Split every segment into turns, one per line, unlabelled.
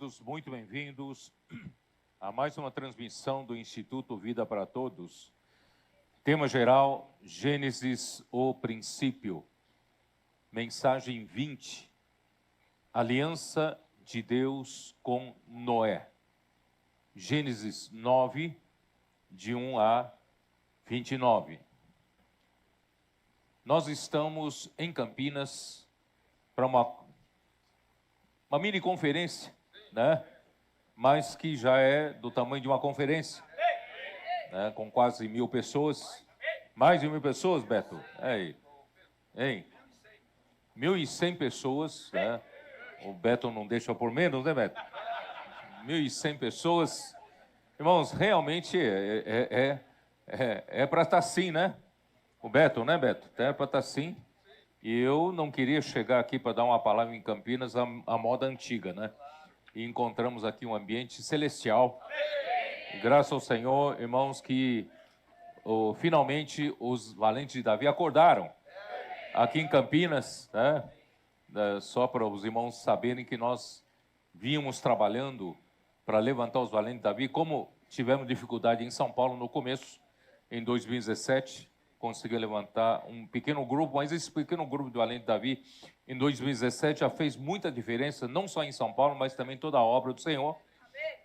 todos, muito bem-vindos a mais uma transmissão do Instituto Vida para Todos. Tema geral, Gênesis, o princípio. Mensagem 20, Aliança de Deus com Noé. Gênesis 9, de 1 a 29. Nós estamos em Campinas para uma mini conferência, né? Mas que já é do tamanho de uma conferência, né? Com quase 1.000 pessoas. Mais de 1.000 pessoas, Beto? Hein? 1.100 pessoas, né? O Beto não deixa por menos, né, Beto? 1.100 pessoas. Irmãos, realmente é para estar assim, né? O Beto, né, Beto? É para estar assim. E eu não queria chegar aqui para dar uma palavra em Campinas à moda antiga, né? E encontramos aqui um ambiente celestial. E graças ao Senhor, irmãos, que finalmente os valentes de Davi acordaram aqui em Campinas, né? Só para os irmãos saberem que nós vínhamos trabalhando para levantar os valentes de Davi, como tivemos dificuldade em São Paulo no começo, em 2017, conseguiu levantar um pequeno grupo, mas esse pequeno grupo do Valente Davi, em 2017, já fez muita diferença, não só em São Paulo, mas também toda a obra do Senhor.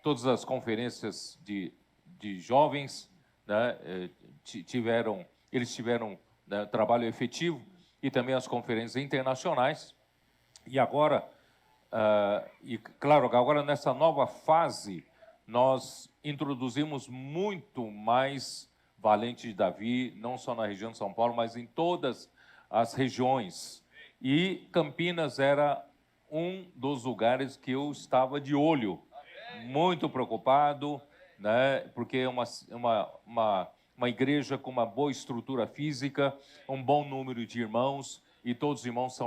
Todas as conferências de jovens, né, eles tiveram, né, trabalho efetivo, e também as conferências internacionais. E agora, agora nessa nova fase, nós introduzimos muito mais Valente de Davi, não só na região de São Paulo, mas em todas as regiões. E Campinas era um dos lugares que eu estava de olho, muito preocupado, né, porque é uma igreja com uma boa estrutura física, um bom número de irmãos, e todos os irmãos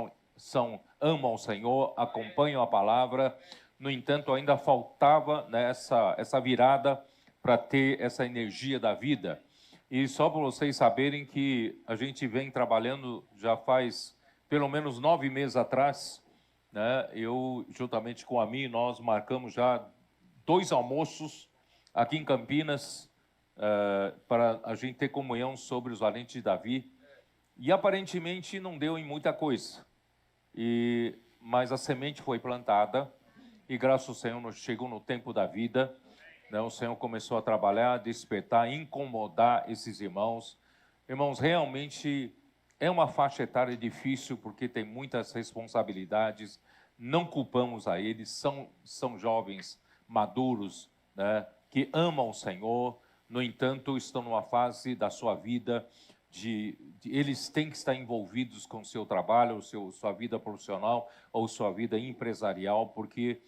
amam o Senhor, acompanham a palavra. No entanto, ainda faltava, né, essa virada para ter essa energia da vida. E só para vocês saberem que a gente vem trabalhando já faz pelo menos 9 meses atrás, né? Eu, juntamente com a mim, nós marcamos já 2 almoços aqui em Campinas para a gente ter comunhão sobre os valentes de Davi. E aparentemente não deu em muita coisa, mas a semente foi plantada e graças ao Senhor chegou no tempo da vida. O Senhor começou a trabalhar, despertar, incomodar esses irmãos. Irmãos, realmente é uma faixa etária difícil, porque tem muitas responsabilidades, não culpamos a eles, são jovens maduros, né, que amam o Senhor, no entanto, estão numa fase da sua vida eles têm que estar envolvidos com o seu trabalho, sua vida profissional ou sua vida empresarial, porque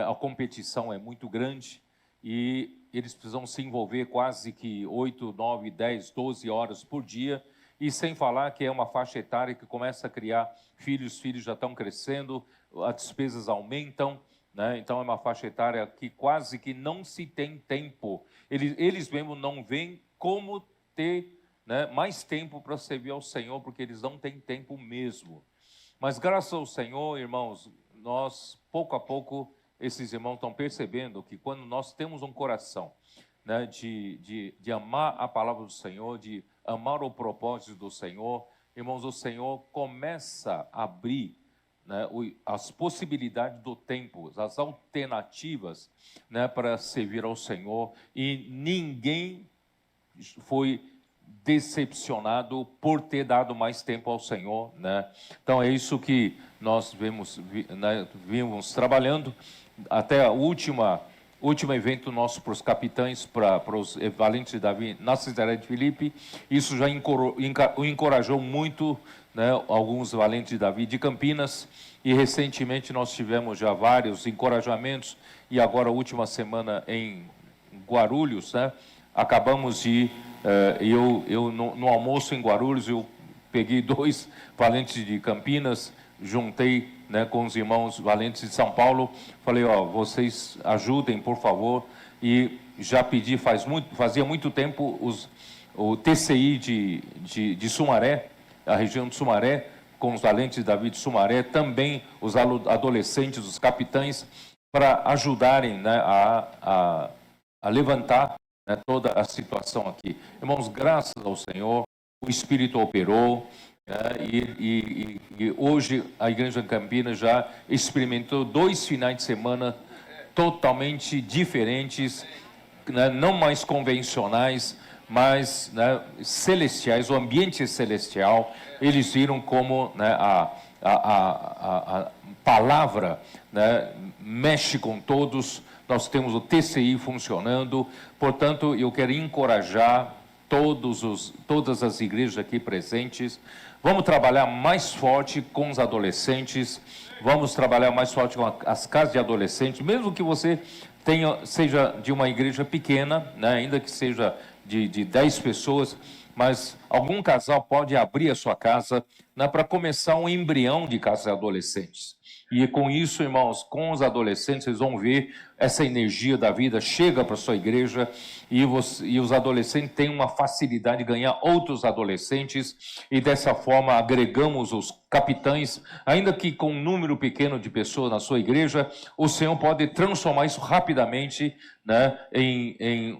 a competição é muito grande. E eles precisam se envolver quase que 8, 9, 10, 12 horas por dia, e sem falar que é uma faixa etária que começa a criar filhos, os filhos já estão crescendo, as despesas aumentam, né? Então é uma faixa etária que quase que não se tem tempo. Eles mesmo não veem como ter, né, mais tempo para servir ao Senhor, porque eles não têm tempo mesmo. Mas graças ao Senhor, irmãos, nós pouco a pouco esses irmãos estão percebendo que quando nós temos um coração, né, de amar a palavra do Senhor, de amar o propósito do Senhor, irmãos, o Senhor começa a abrir, né, as possibilidades do tempo, as alternativas, né, para servir ao Senhor, e ninguém foi decepcionado por ter dado mais tempo ao Senhor, né? Então é isso que nós vimos trabalhando até o último evento nosso para os capitães, para os valentes de Davi na Cidade de Filipe. Isso já encorajou muito, né, alguns valentes de Davi de Campinas, e recentemente nós tivemos já vários encorajamentos, e agora a última semana em Guarulhos, né, acabamos de no almoço em Guarulhos, eu peguei 2 valentes de Campinas, juntei, né, com os irmãos valentes de São Paulo, falei, vocês ajudem, por favor, e já pedi, fazia muito tempo, o TCI de Sumaré, a região de Sumaré, com os valentes de Davi de Sumaré, também os adolescentes, os capitães, para ajudarem, né, a levantar, né, toda a situação aqui. Irmãos, graças ao Senhor, o Espírito operou, né, e hoje a Igreja em Campinas já experimentou 2 finais de semana totalmente diferentes, né, não mais convencionais, mas, né, celestiais, o ambiente celestial. Eles viram como, né, a palavra, né, mexe com todos. Nós temos o TCI funcionando, portanto, eu quero encorajar todas as igrejas aqui presentes. Vamos trabalhar mais forte com os adolescentes, vamos trabalhar mais forte com as casas de adolescentes, mesmo que você seja de uma igreja pequena, né, ainda que seja de 10 pessoas, mas algum casal pode abrir a sua casa, né, para começar um embrião de casas de adolescentes. E com isso, irmãos, com os adolescentes, vocês vão ver essa energia da vida chega para a sua igreja e os adolescentes têm uma facilidade de ganhar outros adolescentes e dessa forma agregamos os capitães, ainda que com um número pequeno de pessoas na sua igreja, o Senhor pode transformar isso rapidamente, né, em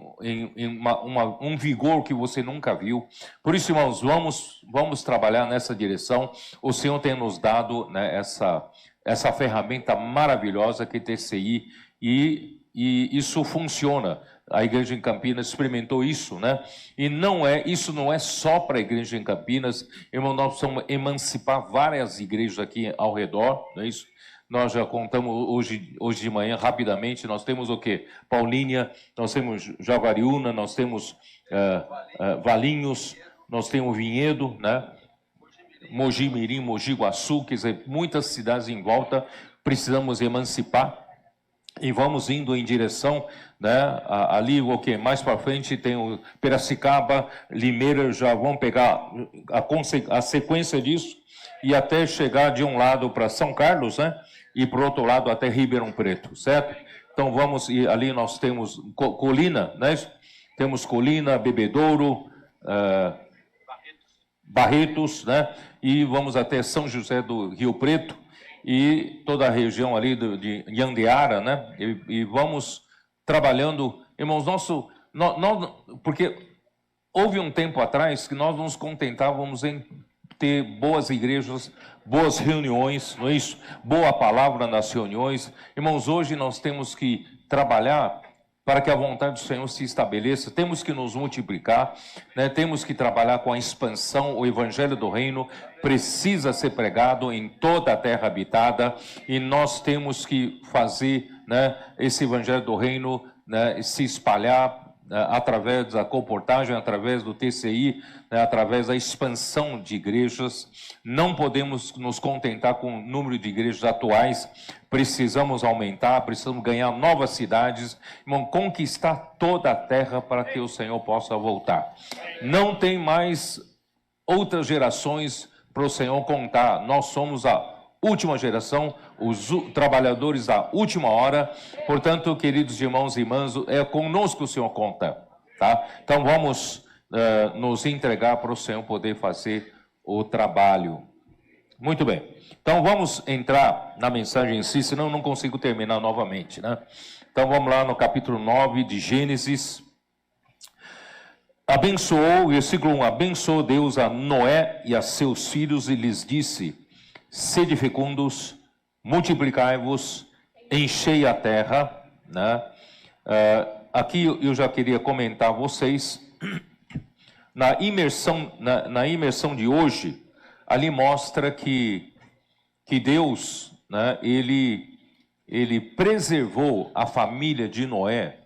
um vigor que você nunca viu. Por isso, irmãos, vamos trabalhar nessa direção. O Senhor tem nos dado, né, essa ferramenta maravilhosa que é TCI, e isso funciona. A Igreja em Campinas experimentou isso, né? E isso não é só para a Igreja em Campinas, irmão, nós precisamos emancipar várias igrejas aqui ao redor, não é isso? Nós já contamos hoje de manhã, rapidamente, nós temos o quê? Paulínia, nós temos Jaguariúna, nós temos Valinhos, nós temos Vinhedo, né? Mogi Mirim, Mogi Guaçu, quer dizer, muitas cidades em volta, precisamos emancipar e vamos indo em direção, né, ali, o que mais para frente tem o Piracicaba, Limeira, já vão pegar a sequência disso e até chegar de um lado para São Carlos, né, e para o outro lado até Ribeirão Preto, certo? Então vamos, e ali nós temos Colina, né, temos Colina, Bebedouro, Barretos, né? E vamos até São José do Rio Preto e toda a região ali de Iandeara, né? E vamos trabalhando, irmãos, porque houve um tempo atrás que nós nos contentávamos em ter boas igrejas, boas reuniões, não é isso? Boa palavra nas reuniões. Irmãos, hoje nós temos que trabalhar para que a vontade do Senhor se estabeleça, temos que nos multiplicar, né? Temos que trabalhar com a expansão. O Evangelho do Reino precisa ser pregado em toda a terra habitada e nós temos que fazer, né, esse Evangelho do Reino, né, se espalhar, né, através da comportagem, através do TCI, né, através da expansão de igrejas. Não podemos nos contentar com o número de igrejas atuais, precisamos aumentar, precisamos ganhar novas cidades, irmão, conquistar toda a terra para que o Senhor possa voltar. Não tem mais outras gerações para o Senhor contar, nós somos a última geração, os trabalhadores da última hora, portanto, queridos irmãos e irmãs, é conosco que o Senhor conta, tá? Então vamos nos entregar para o Senhor poder fazer o trabalho. Muito bem, então vamos entrar na mensagem em si, senão eu não consigo terminar novamente, né? Então vamos lá no capítulo 9 de Gênesis. Abençoou, versículo 1, abençoou Deus a Noé e a seus filhos e lhes disse: sede fecundos, multiplicai-vos, enchei a terra, né? Aqui eu já queria comentar a vocês, na imersão de hoje, ali mostra que Deus, né, ele preservou a família de Noé.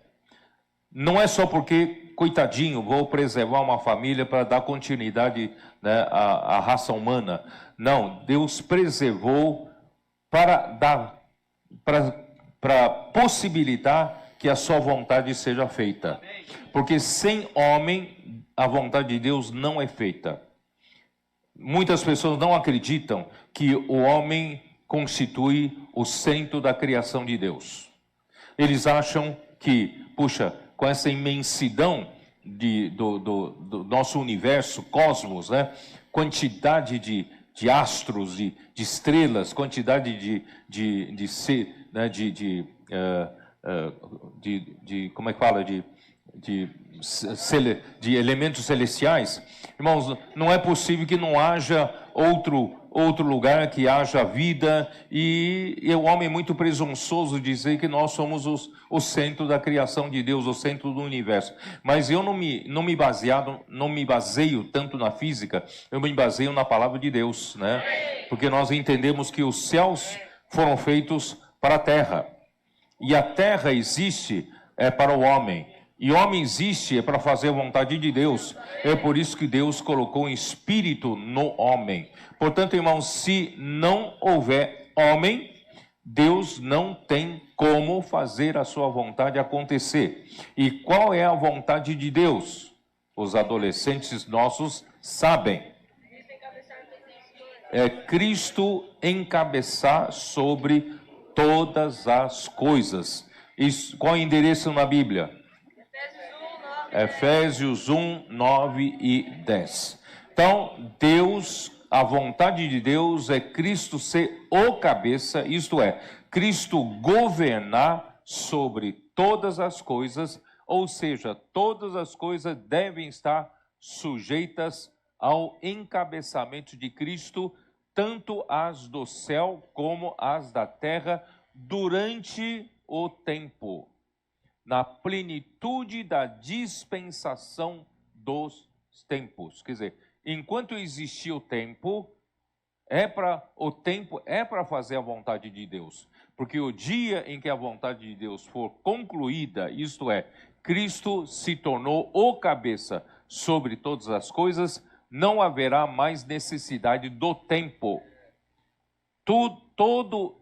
Não é só porque, coitadinho, vou preservar uma família para dar continuidade, né, à raça humana. Não, Deus preservou para possibilitar que a sua vontade seja feita. Porque sem homem, a vontade de Deus não é feita. Muitas pessoas não acreditam que o homem constitui o centro da criação de Deus. Eles acham que, puxa, com essa imensidão do nosso universo, cosmos, né? Quantidade de astros, de estrelas, quantidade de como é que fala, de elementos celestiais, irmãos, não é possível que não haja outro lugar, que haja vida, e o homem é muito presunçoso dizer que nós somos o centro da criação de Deus, o centro do universo. Mas eu não me baseio tanto na física, eu me baseio na palavra de Deus, né? Porque nós entendemos que os céus foram feitos para a terra, e a terra existe para o homem. E o homem existe para fazer a vontade de Deus. É por isso que Deus colocou um espírito no homem. Portanto, irmãos, se não houver homem, Deus não tem como fazer a sua vontade acontecer. E qual é a vontade de Deus? Os adolescentes nossos sabem. É Cristo encabeçar sobre todas as coisas. Isso, qual é o endereço na Bíblia? Efésios 1, 9 e 10. Então, a vontade de Deus é Cristo ser o cabeça, isto é, Cristo governar sobre todas as coisas, ou seja, todas as coisas devem estar sujeitas ao encabeçamento de Cristo, tanto as do céu como as da terra, durante o tempo, na plenitude da dispensação dos tempos. Quer dizer, enquanto existir o tempo é para fazer a vontade de Deus. Porque o dia em que a vontade de Deus for concluída, isto é, Cristo se tornou o cabeça sobre todas as coisas, não haverá mais necessidade do tempo. Tudo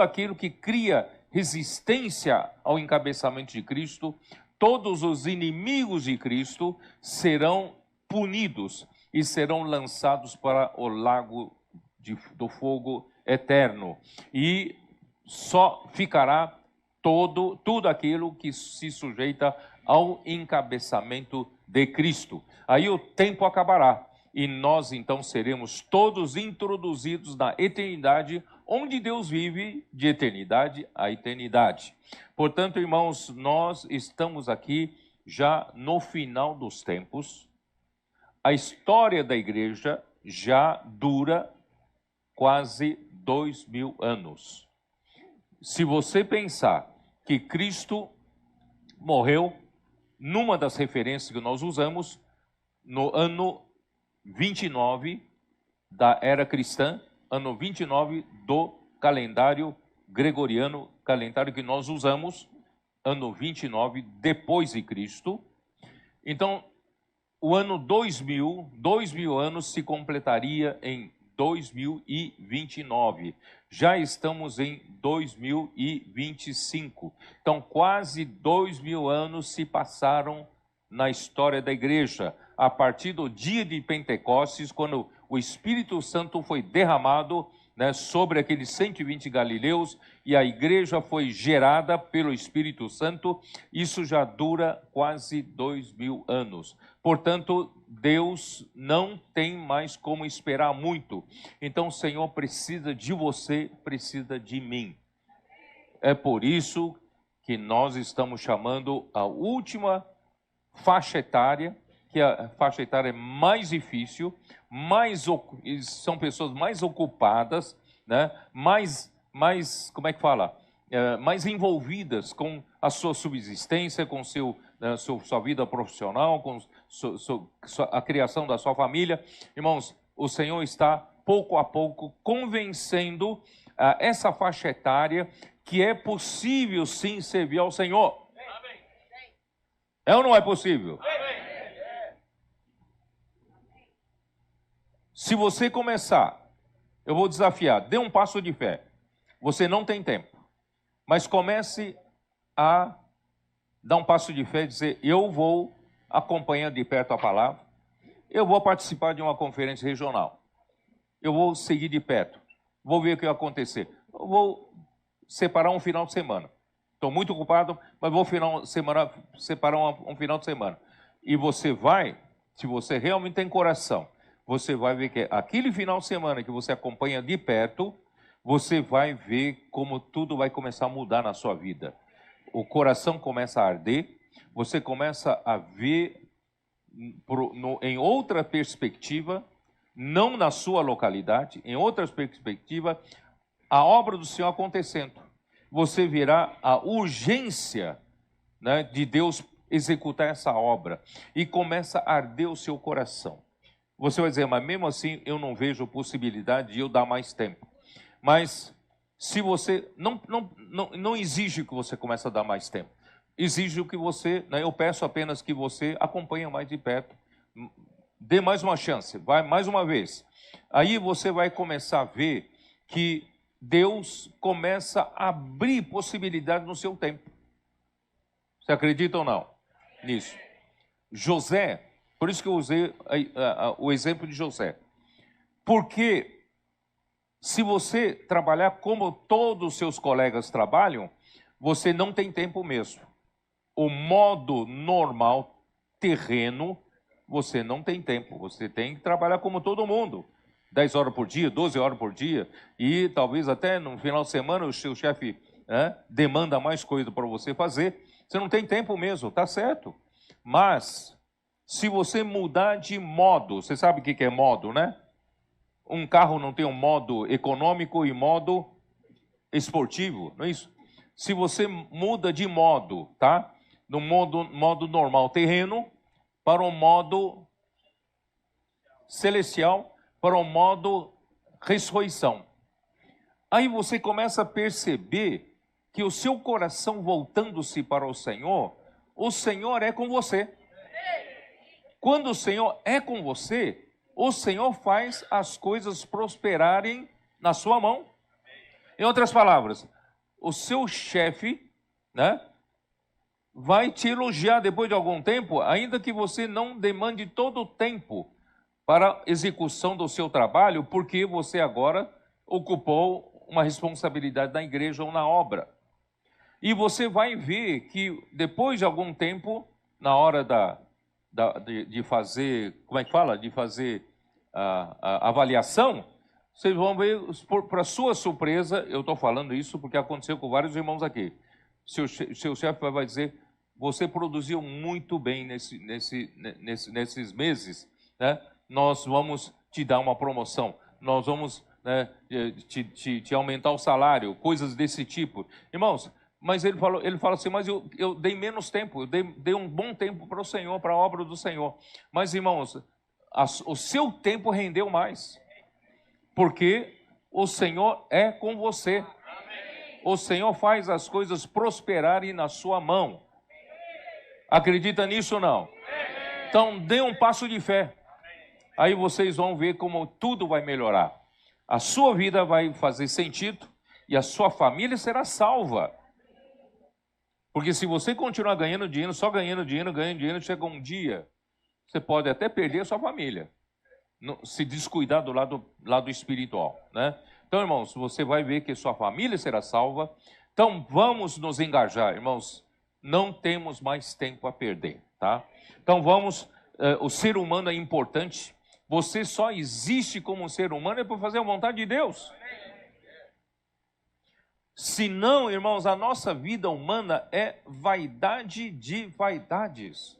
aquilo que cria resistência ao encabeçamento de Cristo, todos os inimigos de Cristo serão punidos e serão lançados para o lago do fogo eterno. E só ficará tudo aquilo que se sujeita ao encabeçamento de Cristo. Aí o tempo acabará e nós então seremos todos introduzidos na eternidade, onde Deus vive de eternidade a eternidade. Portanto, irmãos, nós estamos aqui já no final dos tempos. A história da igreja já dura quase 2000 anos. Se você pensar que Cristo morreu, numa das referências que nós usamos, no ano 29 da era cristã, ano 29 do calendário gregoriano, calendário que nós usamos, ano 29 depois de Cristo. Então, o ano 2000 anos se completaria em 2029. Já estamos em 2025. Então, quase 2000 anos se passaram na história da igreja, a partir do dia de Pentecostes, quando o Espírito Santo foi derramado, né, sobre aqueles 120 galileus, e a igreja foi gerada pelo Espírito Santo. Isso já dura quase 2000 anos. Portanto, Deus não tem mais como esperar muito. Então, o Senhor precisa de você, precisa de mim. É por isso que nós estamos chamando a última faixa etária, que é a faixa etária mais difícil, são pessoas mais ocupadas, né? mais, como é que fala? Mais envolvidas com a sua subsistência, com sua vida profissional, com a criação da sua família. Irmãos, o Senhor está pouco a pouco convencendo essa faixa etária que é possível sim servir ao Senhor. É ou não é possível? Se você começar, eu vou desafiar, dê um passo de fé. Você não tem tempo, mas comece a dar um passo de fé e dizer: eu vou acompanhar de perto a palavra, eu vou participar de uma conferência regional, eu vou seguir de perto, vou ver o que vai acontecer, eu vou separar um final de semana. Estou muito ocupado, mas vou separar um final de semana. E você vai, se você realmente tem coração, você vai ver que aquele final de semana que você acompanha de perto, você vai ver como tudo vai começar a mudar na sua vida. O coração começa a arder, você começa a ver em outra perspectiva, não na sua localidade, em outra perspectiva, a obra do Senhor acontecendo. Você verá a urgência, né, de Deus executar essa obra e começa a arder o seu coração. Você vai dizer, mas mesmo assim eu não vejo possibilidade de eu dar mais tempo. Mas se você não exige que você comece a dar mais tempo. Exige que você, né, eu peço apenas que você acompanhe mais de perto. Dê mais uma chance, vai mais uma vez. Aí você vai começar a ver que Deus começa a abrir possibilidade no seu tempo. Você acredita ou não nisso? José, por isso que eu usei o exemplo de José. Porque se você trabalhar como todos os seus colegas trabalham, você não tem tempo mesmo. O modo normal, terreno, você não tem tempo. Você tem que trabalhar como todo mundo. 10 horas por dia, 12 horas por dia. E talvez até no final de semana o seu chefe demanda mais coisa para você fazer. Você não tem tempo mesmo, tá certo. Mas, se você mudar de modo, você sabe o que é modo, né? Um carro não tem um modo econômico e modo esportivo, não é isso? Se você muda de modo, tá? Do modo normal terreno para um modo celestial, para um modo ressurreição. Aí você começa a perceber que o seu coração voltando-se para o Senhor é com você. Quando o Senhor é com você, o Senhor faz as coisas prosperarem na sua mão. Em outras palavras, o seu chefe, né, vai te elogiar depois de algum tempo, ainda que você não demande todo o tempo para a execução do seu trabalho, porque você agora ocupou uma responsabilidade na igreja ou na obra. E você vai ver que depois de algum tempo, na hora de fazer, como é que fala? De fazer a avaliação, vocês vão ver, para sua surpresa, eu estou falando isso porque aconteceu com vários irmãos aqui. Seu chefe vai dizer, você produziu muito bem nesses meses, né? Nós vamos te dar uma promoção, nós vamos, né, te aumentar o salário, coisas desse tipo. Irmãos, mas ele fala assim, mas eu dei menos tempo, eu dei um bom tempo para o Senhor, para a obra do Senhor. Mas, irmãos, o seu tempo rendeu mais, porque o Senhor é com você. O Senhor faz as coisas prosperarem na sua mão. Acredita nisso ou não? Então, dê um passo de fé. Aí vocês vão ver como tudo vai melhorar. A sua vida vai fazer sentido e a sua família será salva. Porque se você continuar ganhando dinheiro, só ganhando dinheiro, chega um dia, você pode até perder a sua família. Se descuidar do lado espiritual, né? Então, irmãos, você vai ver que sua família será salva. Então, vamos nos engajar, irmãos. Não temos mais tempo a perder, tá? Então, o ser humano é importante. Você só existe como um ser humano para fazer a vontade de Deus. Se não, irmãos, a nossa vida humana é vaidade de vaidades.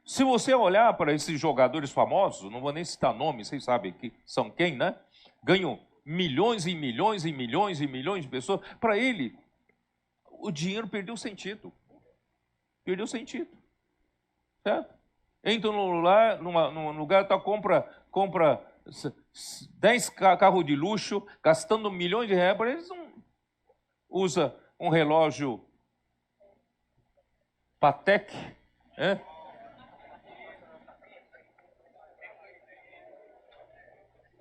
Se você olhar para esses jogadores famosos, não vou nem citar nomes, vocês sabem que são quem, né? Ganham milhões e milhões e milhões e milhões de pessoas. Para ele, o dinheiro perdeu sentido. Perdeu sentido. Certo? Entra num lugar, compra 10 carros de luxo, gastando milhões de reais, eles não usam um relógio Patek, né?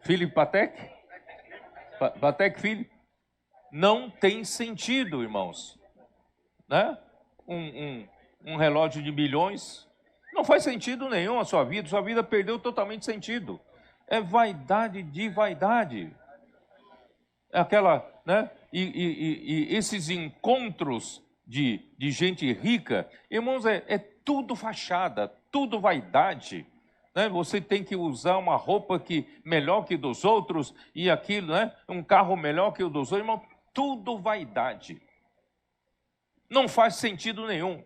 Philippe Patek? Patek Philippe? Não tem sentido, irmãos. Né? Um relógio de milhões não faz sentido nenhum a sua vida perdeu totalmente sentido. É vaidade de vaidade. É aquela, né? E esses encontros de gente rica, irmãos, é tudo fachada, tudo vaidade. né? Você tem que usar uma roupa que melhor que dos outros e aquilo, né? Um carro melhor que o dos outros. Irmão, tudo vaidade. Não faz sentido nenhum.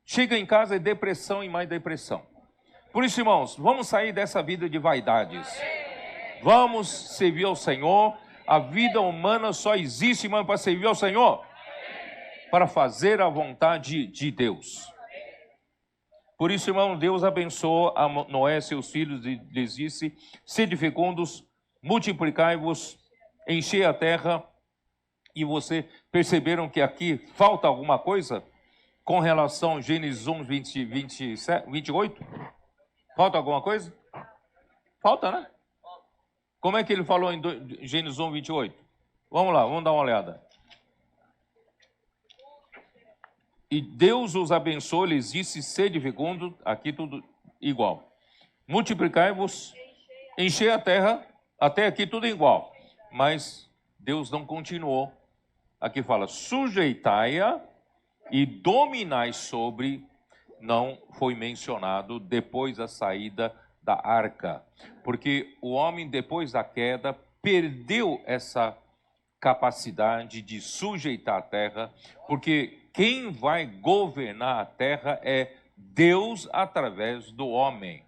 Chega em casa é depressão e mais depressão. Por isso, irmãos, vamos sair dessa vida de vaidades. Vamos servir ao Senhor. A vida humana só existe, irmão, para servir ao Senhor. Para fazer a vontade de Deus. Por isso, irmão, Deus abençoou a Noé e seus filhos e lhes disse: sede fecundos, multiplicai-vos, enchei a terra. E você perceberam que aqui falta alguma coisa com relação a Gênesis 1, 28? Falta alguma coisa? Falta, né? Como é que ele falou em Gênesis 1, 28? Vamos lá, vamos dar uma olhada. E Deus os abençoou, lhes disse: sede fecundo, aqui tudo igual. Multiplicai-vos, enchei a terra, até aqui tudo igual. Mas Deus não continuou. Aqui fala: sujeitai-a e dominai sobre. Não foi mencionado depois da saída da arca. Porque o homem, depois da queda, perdeu essa capacidade de sujeitar a terra, porque quem vai governar a terra é Deus através do homem.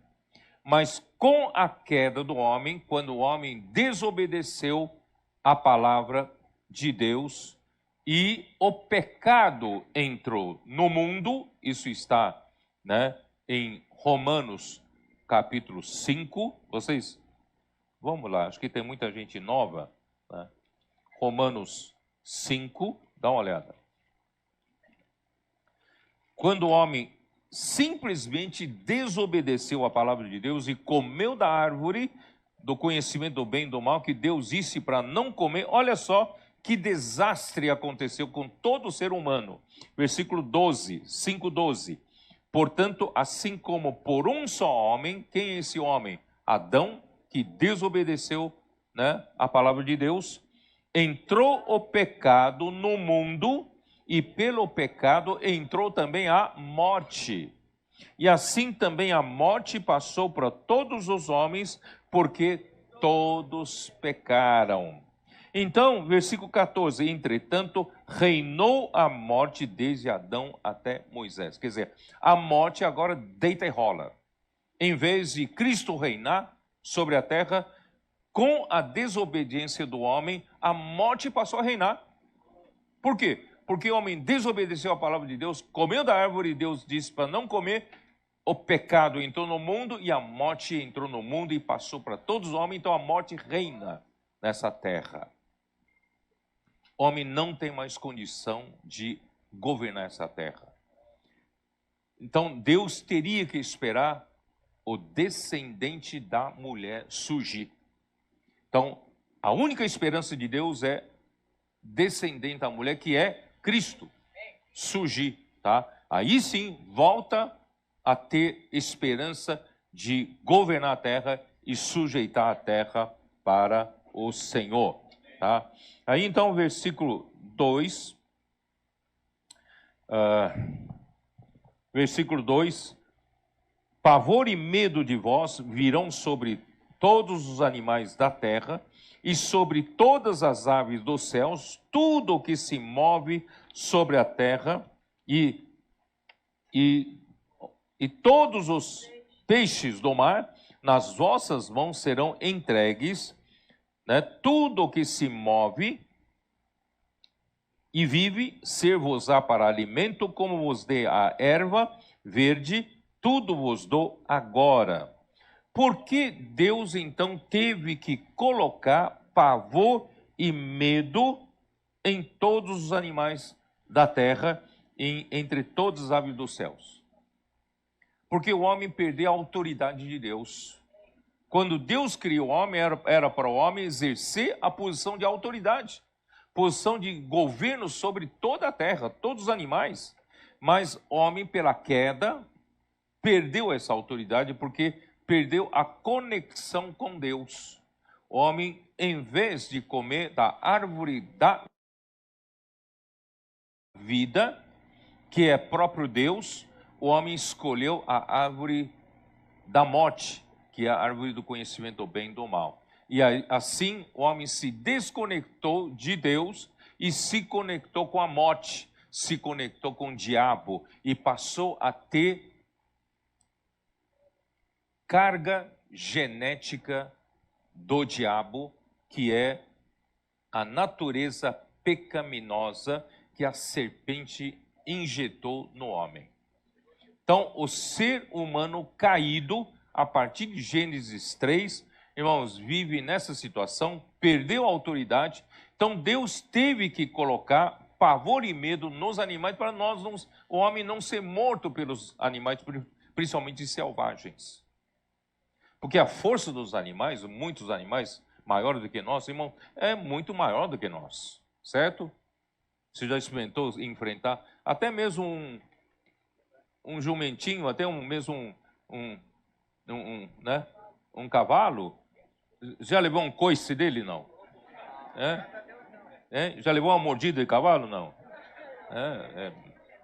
Mas com a queda do homem, quando o homem desobedeceu a palavra de Deus e o pecado entrou no mundo, isso está, né, em Romanos capítulo 5, vocês, vamos lá, acho que tem muita gente nova, né? Romanos 5, dá uma olhada. Quando o homem simplesmente desobedeceu a palavra de Deus e comeu da árvore do conhecimento do bem e do mal, que Deus disse para não comer, olha só que desastre aconteceu com todo ser humano. Versículo 12, 5:12. Portanto, assim como por um só homem, quem é esse homem? Adão, que desobedeceu, né, a palavra de Deus, entrou o pecado no mundo, e pelo pecado entrou também a morte. E assim também a morte passou para todos os homens, porque todos pecaram. Então, versículo 14, entretanto, reinou a morte desde Adão até Moisés. Quer dizer, a morte agora deita e rola. Em vez de Cristo reinar sobre a terra, com a desobediência do homem, a morte passou a reinar. Por quê? Porque o homem desobedeceu a palavra de Deus, comeu da árvore e Deus disse para não comer, o pecado entrou no mundo e a morte entrou no mundo e passou para todos os homens, então a morte reina nessa terra. O homem não tem mais condição de governar essa terra. Então Deus teria que esperar o descendente da mulher surgir. Então, a única esperança de Deus é descendente da mulher, que é Cristo, surgir, tá? Aí sim, volta a ter esperança de governar a terra e sujeitar a terra para o Senhor, tá? Aí então, versículo 2, versículo 2, pavor e medo de vós virão sobre todos os animais da terra, e sobre todas as aves dos céus, tudo o que se move sobre a terra, e todos os peixes do mar, nas vossas mãos serão entregues, né? Tudo o que se move e vive, ser-vos-á para alimento, como vos dê a erva verde, tudo vos dou agora. Por que Deus então teve que colocar pavor e medo em todos os animais da terra, entre todas as aves dos céus? Porque o homem perdeu a autoridade de Deus. Quando Deus criou o homem, era para o homem exercer a posição de autoridade, posição de governo sobre toda a terra, todos os animais. Mas o homem, pela queda, perdeu essa autoridade, porque perdeu a conexão com Deus. O homem, em vez de comer da árvore da vida, que é próprio Deus, o homem escolheu a árvore da morte, que é a árvore do conhecimento do bem e do mal. E assim o homem se desconectou de Deus e se conectou com a morte, se conectou com o diabo e passou a ter carga genética do diabo, que é a natureza pecaminosa que a serpente injetou no homem. Então, o ser humano caído, a partir de Gênesis 3, irmãos, vive nessa situação, perdeu a autoridade. Então, Deus teve que colocar pavor e medo nos animais para o homem não ser morto pelos animais, principalmente selvagens. Porque a força dos animais, muitos animais maiores do que nós, irmão, é muito maior do que nós, certo? Você já experimentou enfrentar até mesmo um jumentinho, até um cavalo? Já levou um coice dele, não? Já levou uma mordida de cavalo, não?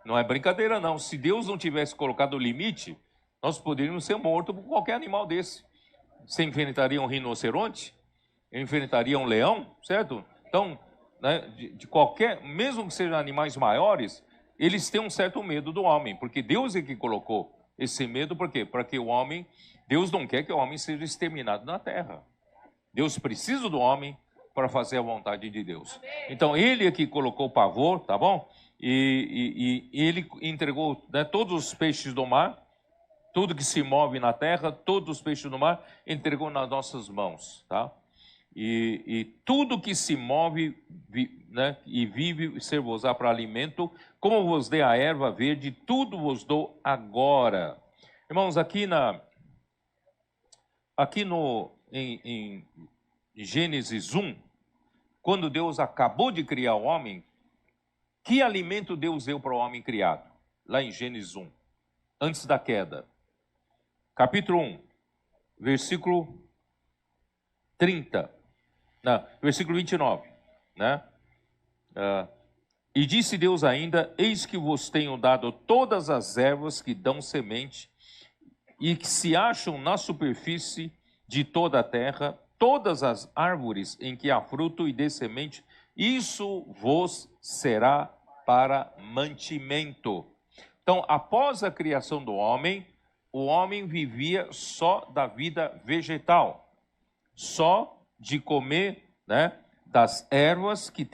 Não é brincadeira, não. Se Deus não tivesse colocado o limite, nós poderíamos ser mortos por qualquer animal desse. Você enfrentaria um rinoceronte? Enfrentaria um leão, certo? Então, né, de qualquer, mesmo que sejam animais maiores, eles têm um certo medo do homem, porque Deus é que colocou esse medo, por quê? Para que o homem, Deus não quer que o homem seja exterminado na terra. Deus precisa do homem para fazer a vontade de Deus. Então, ele é que colocou o pavor, tá bom? E ele entregou, né, todos os peixes do mar, tudo que se move na terra, todos os peixes do mar, entregou nas nossas mãos, tá? E tudo que se move, né, e vive, ser-vos-á para alimento, como vos dei a erva verde, tudo vos dou agora. Irmãos, em Gênesis 1, quando Deus acabou de criar o homem, que alimento Deus deu para o homem criado? Lá em Gênesis 1, antes da queda. Capítulo 1, versículo 30. Não, versículo 29, né? E disse Deus ainda: eis que vos tenho dado todas as ervas que dão semente e que se acham na superfície de toda a terra, todas as árvores em que há fruto e dê semente, isso vos será para mantimento. Então, após a criação do homem, o homem vivia só da vida vegetal, só de comer, né, das ervas que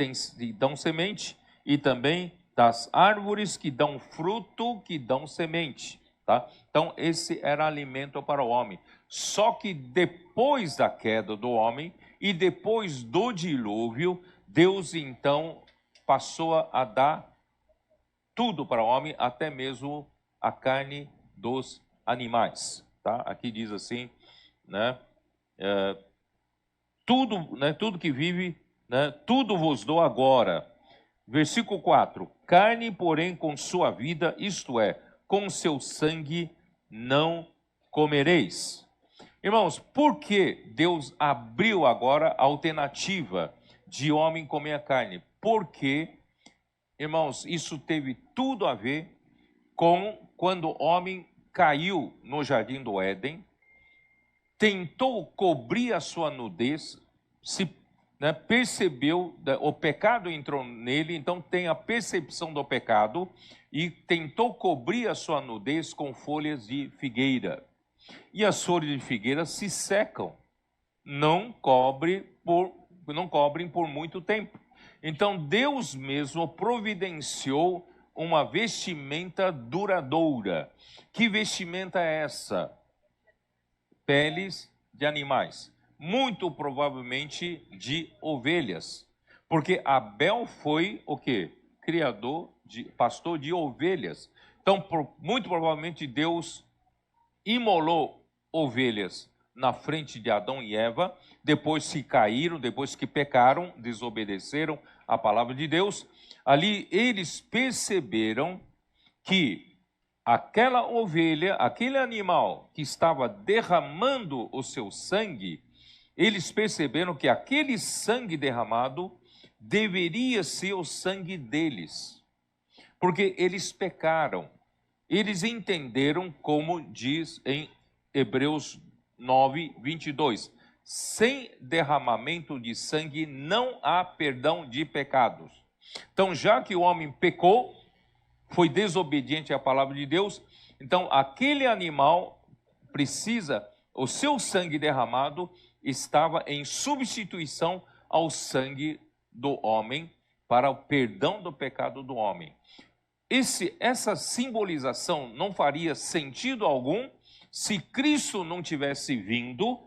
dão semente e também das árvores que dão fruto, que dão semente, tá? Então, esse era alimento para o homem. Só que depois da queda do homem e depois do dilúvio, Deus então passou a dar tudo para o homem, até mesmo a carne dos animais, tá? Aqui diz assim, né? Tudo que vive, né, tudo vos dou agora. Versículo 4: carne, porém, com sua vida, isto é, com seu sangue, não comereis. Irmãos, por que Deus abriu agora a alternativa de homem comer a carne? Porque, irmãos, isso teve tudo a ver com quando o homem caiu no jardim do Éden, tentou cobrir a sua nudez, percebeu, o pecado entrou nele, então tem a percepção do pecado, e tentou cobrir a sua nudez com folhas de figueira. E as folhas de figueira se secam, não cobrem por muito tempo. Então Deus mesmo providenciou uma vestimenta duradoura. Que vestimenta é essa? Peles de animais, muito provavelmente de ovelhas, porque Abel foi o quê? Pastor de ovelhas. Então, muito provavelmente Deus imolou ovelhas na frente de Adão e Eva, depois que caíram, depois que pecaram, desobedeceram a palavra de Deus. Ali eles perceberam que aquela ovelha, aquele animal que estava derramando o seu sangue, eles perceberam que aquele sangue derramado deveria ser o sangue deles, porque eles pecaram. Eles entenderam, como diz em Hebreus 9, 22. Sem derramamento de sangue não há perdão de pecados. Então, já que o homem pecou, foi desobediente à palavra de Deus, então aquele animal precisa, o seu sangue derramado estava em substituição ao sangue do homem para o perdão do pecado do homem. Essa simbolização não faria sentido algum se Cristo não tivesse vindo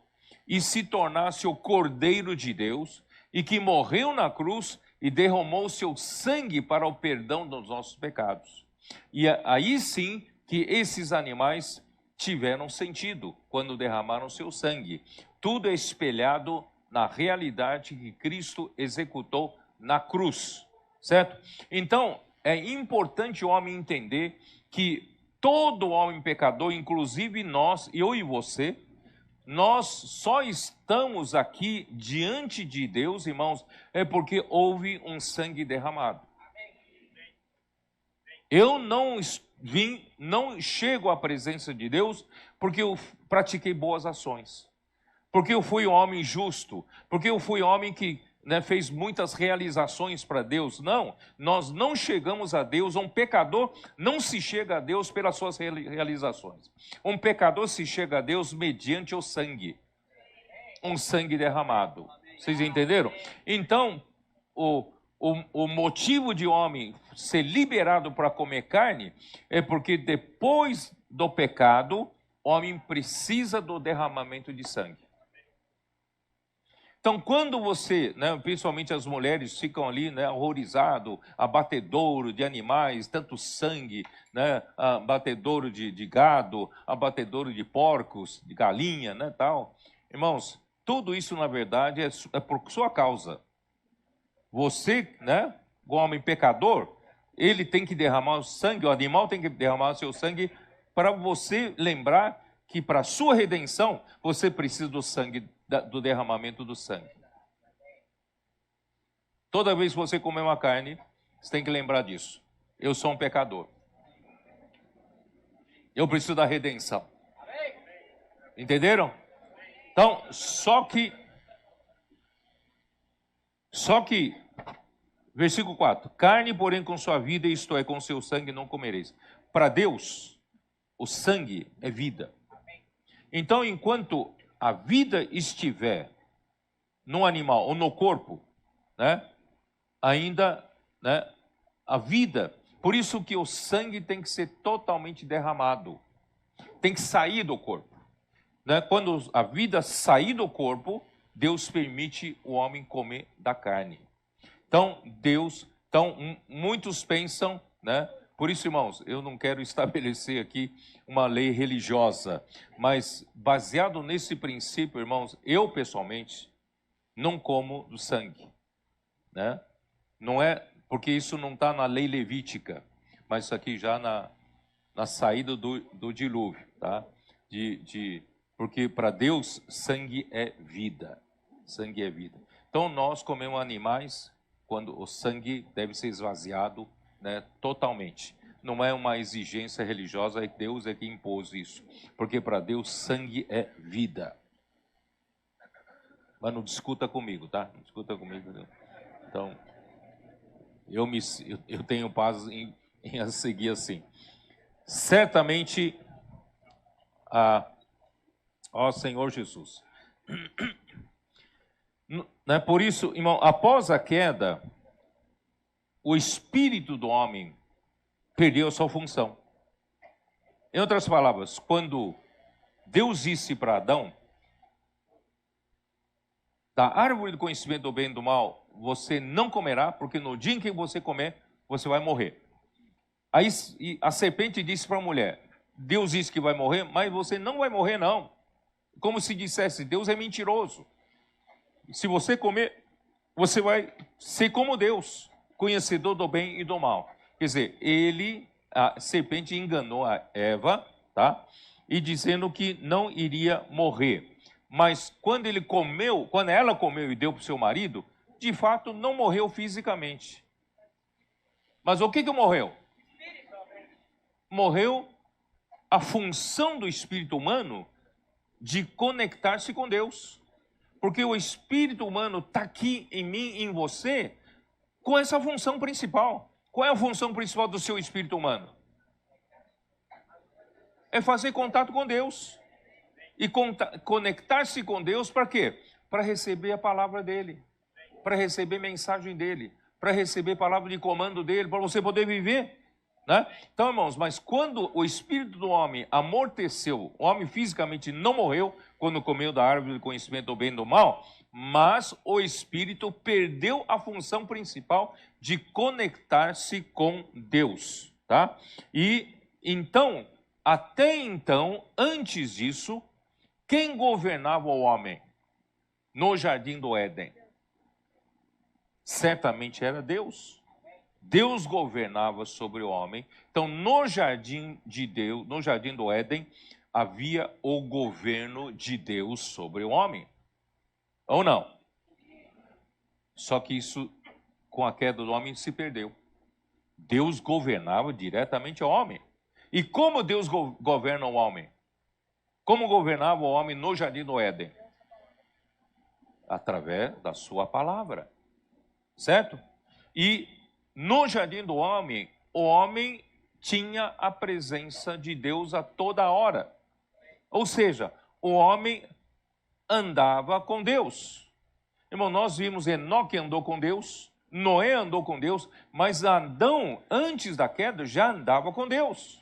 e se tornasse o Cordeiro de Deus e que morreu na cruz e derramou seu sangue para o perdão dos nossos pecados. E aí sim que esses animais tiveram sentido quando derramaram seu sangue. Tudo é espelhado na realidade que Cristo executou na cruz, certo? Então, é importante o homem entender que todo homem pecador, inclusive nós, eu e você, nós só estamos aqui diante de Deus, irmãos, é porque houve um sangue derramado. Eu não chego à presença de Deus porque eu pratiquei boas ações, porque eu fui um homem justo, porque eu fui um homem que fez muitas realizações para Deus. Não, nós não chegamos a Deus. Um pecador não se chega a Deus pelas suas realizações. Um pecador se chega a Deus mediante o sangue, um sangue derramado. Vocês entenderam? Então, o motivo de homem ser liberado para comer carne é porque depois do pecado, o homem precisa do derramamento de sangue. Então, quando você, principalmente as mulheres, ficam ali, horrorizado, abatedouro de animais, tanto sangue, abatedouro de gado, abatedouro de porcos, de galinha, tal. Irmãos, tudo isso, na verdade, é por sua causa. Você, o homem pecador, ele tem que derramar o sangue, o animal tem que derramar o seu sangue para você lembrar que para a sua redenção, você precisa do sangue, do derramamento do sangue. Toda vez que você comer uma carne, você tem que lembrar disso. Eu sou um pecador. Eu preciso da redenção. Entenderam? Então, só que, versículo 4. Carne, porém, com sua vida, isto é, com seu sangue, não comereis. Para Deus, o sangue é vida. Então, enquanto a vida estiver no animal ou no corpo, ainda, a vida. Por isso que o sangue tem que ser totalmente derramado. Tem que sair do corpo. Quando a vida sair do corpo, Deus permite o homem comer da carne. Então, muitos pensam, por isso, irmãos, eu não quero estabelecer aqui uma lei religiosa, mas baseado nesse princípio, irmãos, eu pessoalmente não como do sangue, Não é, porque isso não está na lei levítica, mas isso aqui já na saída do dilúvio, tá? Porque para Deus, sangue é vida, sangue é vida. Então, nós comemos animais quando o sangue deve ser esvaziado, totalmente. Não é uma exigência religiosa, Deus é que impôs isso. Porque para Deus, sangue é vida. Mas não discuta comigo, tá? Não discuta comigo. Então, eu tenho paz em seguir assim. Certamente, ó Senhor Jesus. Por isso, irmão, após a queda, o espírito do homem perdeu a sua função. Em outras palavras, quando Deus disse para Adão, da árvore do conhecimento do bem e do mal, você não comerá, porque no dia em que você comer, você vai morrer. Aí a serpente disse para a mulher, Deus disse que vai morrer, mas você não vai morrer não. Como se dissesse, Deus é mentiroso. Se você comer, você vai ser como Deus, conhecedor do bem e do mal. Quer dizer, a serpente enganou a Eva, tá? E dizendo que não iria morrer. Mas quando ela comeu e deu para o seu marido, de fato não morreu fisicamente. Mas o que morreu? Morreu a função do espírito humano de conectar-se com Deus. Porque o espírito humano está aqui em mim, em você, com essa função principal. Qual é a função principal do seu espírito humano? É fazer contato com Deus. E conectar-se com Deus para quê? Para receber a palavra dele, para receber mensagem dele, para receber palavra de comando dele, para você poder viver. Né? Então, irmãos, mas quando o espírito do homem amorteceu, o homem fisicamente não morreu quando comeu da árvore do conhecimento do bem e do mal, mas o espírito perdeu a função principal de conectar-se com Deus. Tá? E então, até então, antes disso, quem governava o homem no jardim do Éden? Certamente era Deus. Deus governava sobre o homem. Então, no jardim de Deus, no jardim do Éden, havia o governo de Deus sobre o homem. Ou não? Só que isso, com a queda do homem, se perdeu. Deus governava diretamente o homem. E como Deus governa o homem? Como governava o homem no jardim do Éden? Através da sua palavra. Certo? E no jardim do homem, o homem tinha a presença de Deus a toda hora. Ou seja, o homem andava com Deus. Irmão, nós vimos Enoque andou com Deus, Noé andou com Deus, mas Adão, antes da queda, já andava com Deus.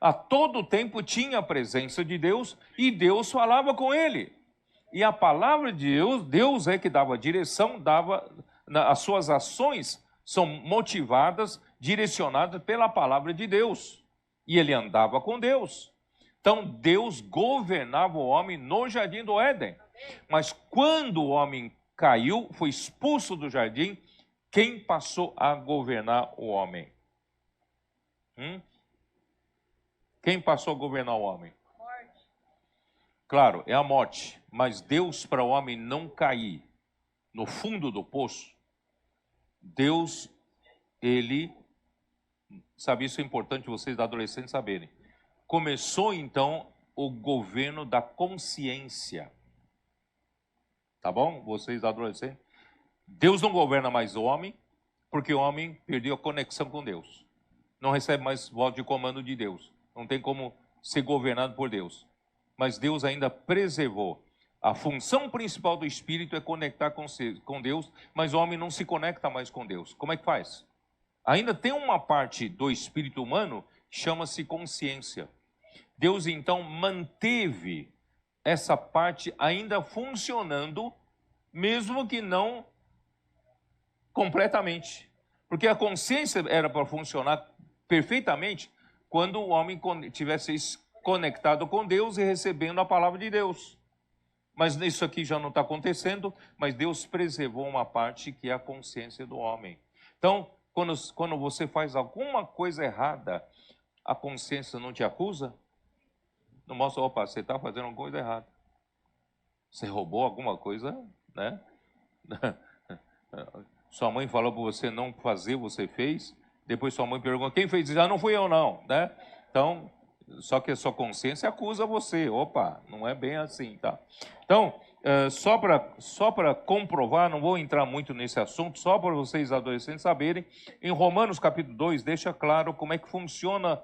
A todo tempo tinha a presença de Deus e Deus falava com ele. E a palavra de Deus, Deus é que dava direção, as suas ações são motivadas, direcionadas pela palavra de Deus. E ele andava com Deus. Então, Deus governava o homem no jardim do Éden. Mas quando o homem caiu, foi expulso do jardim, quem passou a governar o homem? Quem passou a governar o homem? Morte. Claro, é a morte. Mas Deus, para o homem não cair no fundo do poço, Deus, ele, sabe, isso é importante vocês adolescentes saberem. Começou então o governo da consciência. Tá bom? Vocês adolescentes. Deus não governa mais o homem, porque o homem perdeu a conexão com Deus. Não recebe mais voz de comando de Deus. Não tem como ser governado por Deus. Mas Deus ainda preservou. A função principal do Espírito é conectar com Deus, mas o homem não se conecta mais com Deus. Como é que faz? Ainda tem uma parte do espírito humano que chama-se consciência. Deus então manteve essa parte ainda funcionando, mesmo que não completamente. Porque a consciência era para funcionar perfeitamente quando o homem estivesse conectado com Deus e recebendo a palavra de Deus. Mas isso aqui já não está acontecendo, mas Deus preservou uma parte que é a consciência do homem. Então, quando você faz alguma coisa errada, a consciência não te acusa? Não mostra, opa, você está fazendo alguma coisa errada. Você roubou alguma coisa, né? Sua mãe falou para você não fazer, você fez. Depois sua mãe perguntou, quem fez isso? Ah, não fui eu não, né? Então, só que a sua consciência acusa você. Opa, não é bem assim, tá? Então, só para comprovar, não vou entrar muito nesse assunto, só para vocês adolescentes saberem, em Romanos capítulo 2, deixa claro como é que funciona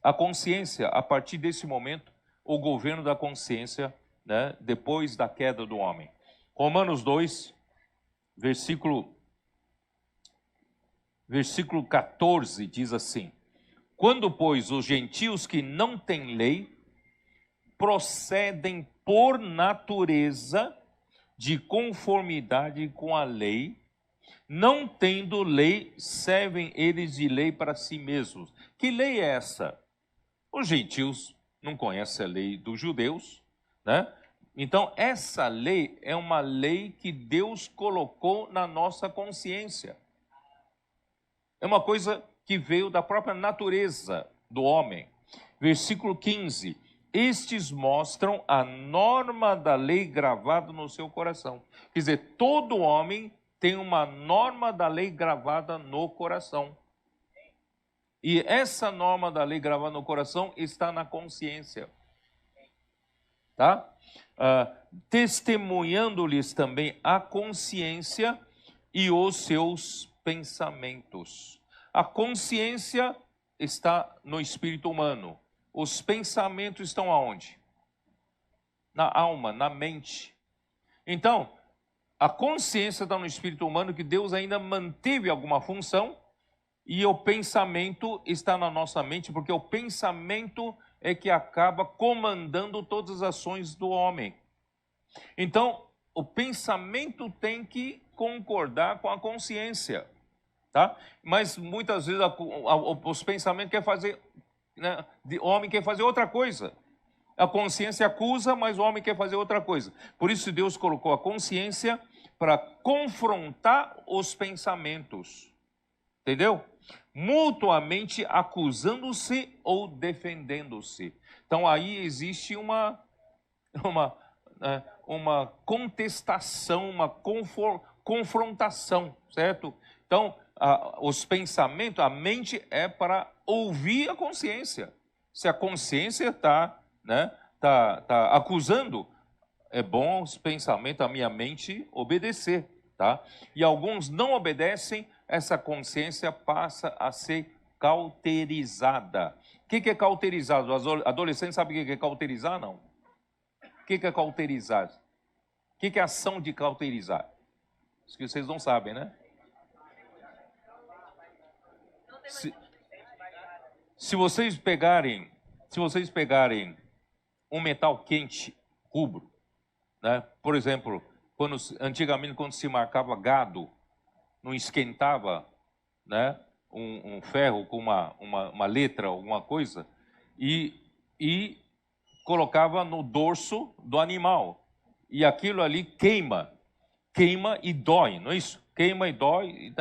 a consciência, a partir desse momento, o governo da consciência, né, depois da queda do homem. Romanos 2, versículo 14, diz assim: quando, pois, os gentios que não têm lei procedem por natureza de conformidade com a lei, não tendo lei, servem eles de lei para si mesmos. Que lei é essa? Os gentios não conhecem a lei dos judeus, né? Então, essa lei é uma lei que Deus colocou na nossa consciência. É uma coisa que veio da própria natureza do homem. Versículo 15. Estes mostram a norma da lei gravada no seu coração. Quer dizer, todo homem tem uma norma da lei gravada no coração. E essa norma da lei gravada no coração está na consciência. tá? Testemunhando-lhes também a consciência e os seus pensamentos. A consciência está no espírito humano. Os pensamentos estão aonde? Na alma, na mente. Então, a consciência está no espírito humano, que Deus ainda manteve alguma função, e o pensamento está na nossa mente, porque o pensamento é que acaba comandando todas as ações do homem. Então, o pensamento tem que concordar com a consciência, tá? Mas muitas vezes os pensamentos querem fazer, né, o homem quer fazer outra coisa. A consciência acusa, mas o homem quer fazer outra coisa. Por isso Deus colocou a consciência para confrontar os pensamentos. Entendeu? Mutuamente acusando-se ou defendendo-se. Então aí existe uma contestação, uma confrontação, certo? Então, os pensamentos, a mente é para ouvir a consciência. Se a consciência está acusando, é bom os pensamentos, a minha mente, obedecer, tá? E alguns não obedecem, essa consciência passa a ser cauterizada. O que é cauterizado? Os adolescentes sabem o que é cauterizar, não? O que é cauterizar? O que é ação de cauterizar? Isso que vocês não sabem, né? Se vocês pegarem um metal quente, rubro, né? Por exemplo, antigamente quando se marcava gado, não esquentava, né, um ferro com uma letra, alguma coisa, e colocava no dorso do animal. E aquilo ali queima e dói, não é isso? Queima e dói,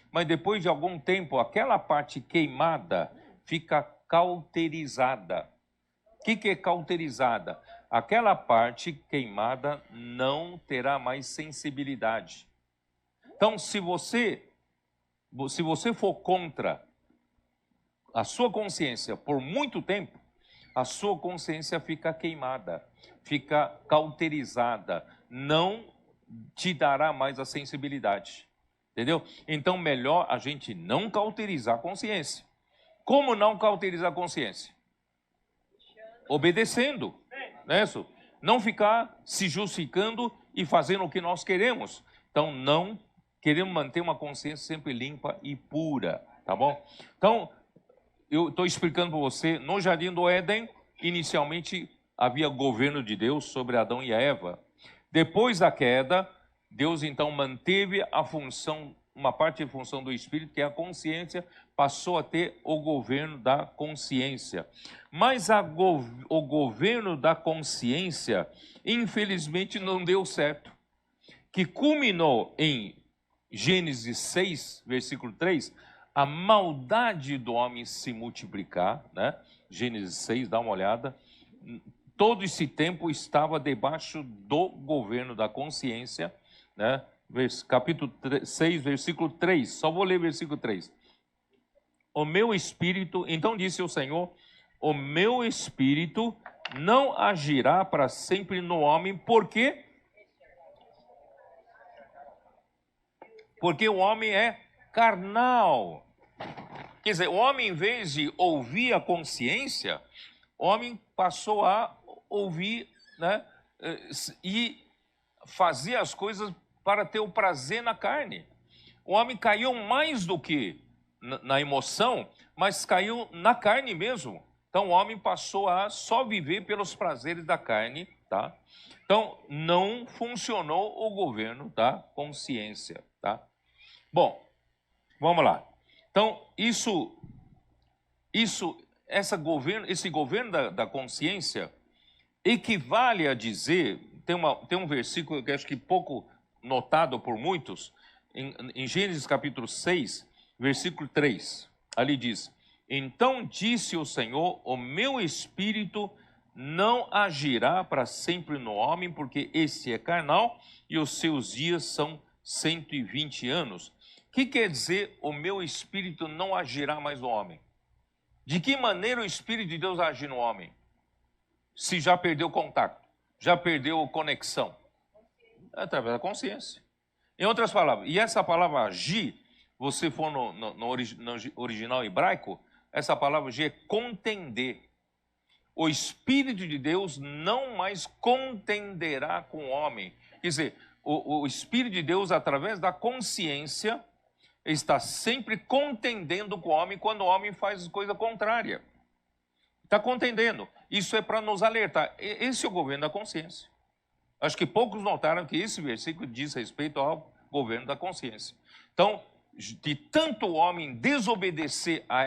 mas depois de algum tempo, aquela parte queimada fica cauterizada. O que é cauterizada? Aquela parte queimada não terá mais sensibilidade. Então, se você for contra a sua consciência por muito tempo, a sua consciência fica queimada, fica cauterizada, não te dará mais a sensibilidade. Entendeu? Então, melhor a gente não cauterizar a consciência. Como não cauterizar a consciência? Obedecendo, né? Não ficar se justificando e fazendo o que nós queremos. Então, não queremos manter uma consciência sempre limpa e pura, tá bom? Então, eu estou explicando para você, no Jardim do Éden, inicialmente havia governo de Deus sobre Adão e Eva. Depois da queda, Deus então manteve a função, uma parte da função do Espírito, que é a consciência, passou a ter o governo da consciência. Mas o governo da consciência, infelizmente, não deu certo. Que culminou em Gênesis 6, versículo 3, a maldade do homem se multiplicar, né? Gênesis 6, dá uma olhada. Todo esse tempo estava debaixo do governo da consciência, né? Capítulo 6, versículo 3, só vou ler versículo 3. O meu espírito, então disse o Senhor, o meu espírito não agirá para sempre no homem, porque o homem é carnal. Quer dizer, o homem, em vez de ouvir a consciência, o homem passou a ouvir, né, e fazer as coisas para ter o prazer na carne. O homem caiu mais do que na emoção, mas caiu na carne mesmo. Então o homem passou a só viver pelos prazeres da carne, tá? Então não funcionou o governo da consciência, tá? Bom, vamos lá. Então esse governo da consciência equivale a dizer, tem um versículo que acho que pouco notado por muitos, em Gênesis capítulo 6, versículo 3, ali diz: então disse o Senhor, o meu espírito não agirá para sempre no homem, porque esse é carnal e os seus dias são 120 anos. O que quer dizer o meu espírito não agirá mais no homem? De que maneira o Espírito de Deus age no homem? Se já perdeu contato. já perdeu conexão? Através da consciência. Em outras palavras, e essa palavra agir, você for no original hebraico, essa palavra agir é contender. O Espírito de Deus não mais contenderá com o homem. Quer dizer, o Espírito de Deus, através da consciência, está sempre contendendo com o homem quando o homem faz coisa contrária. Está contendendo. Isso é para nos alertar. Esse é o governo da consciência. Acho que poucos notaram que esse versículo diz respeito ao governo da consciência. Então, de tanto o homem desobedecer a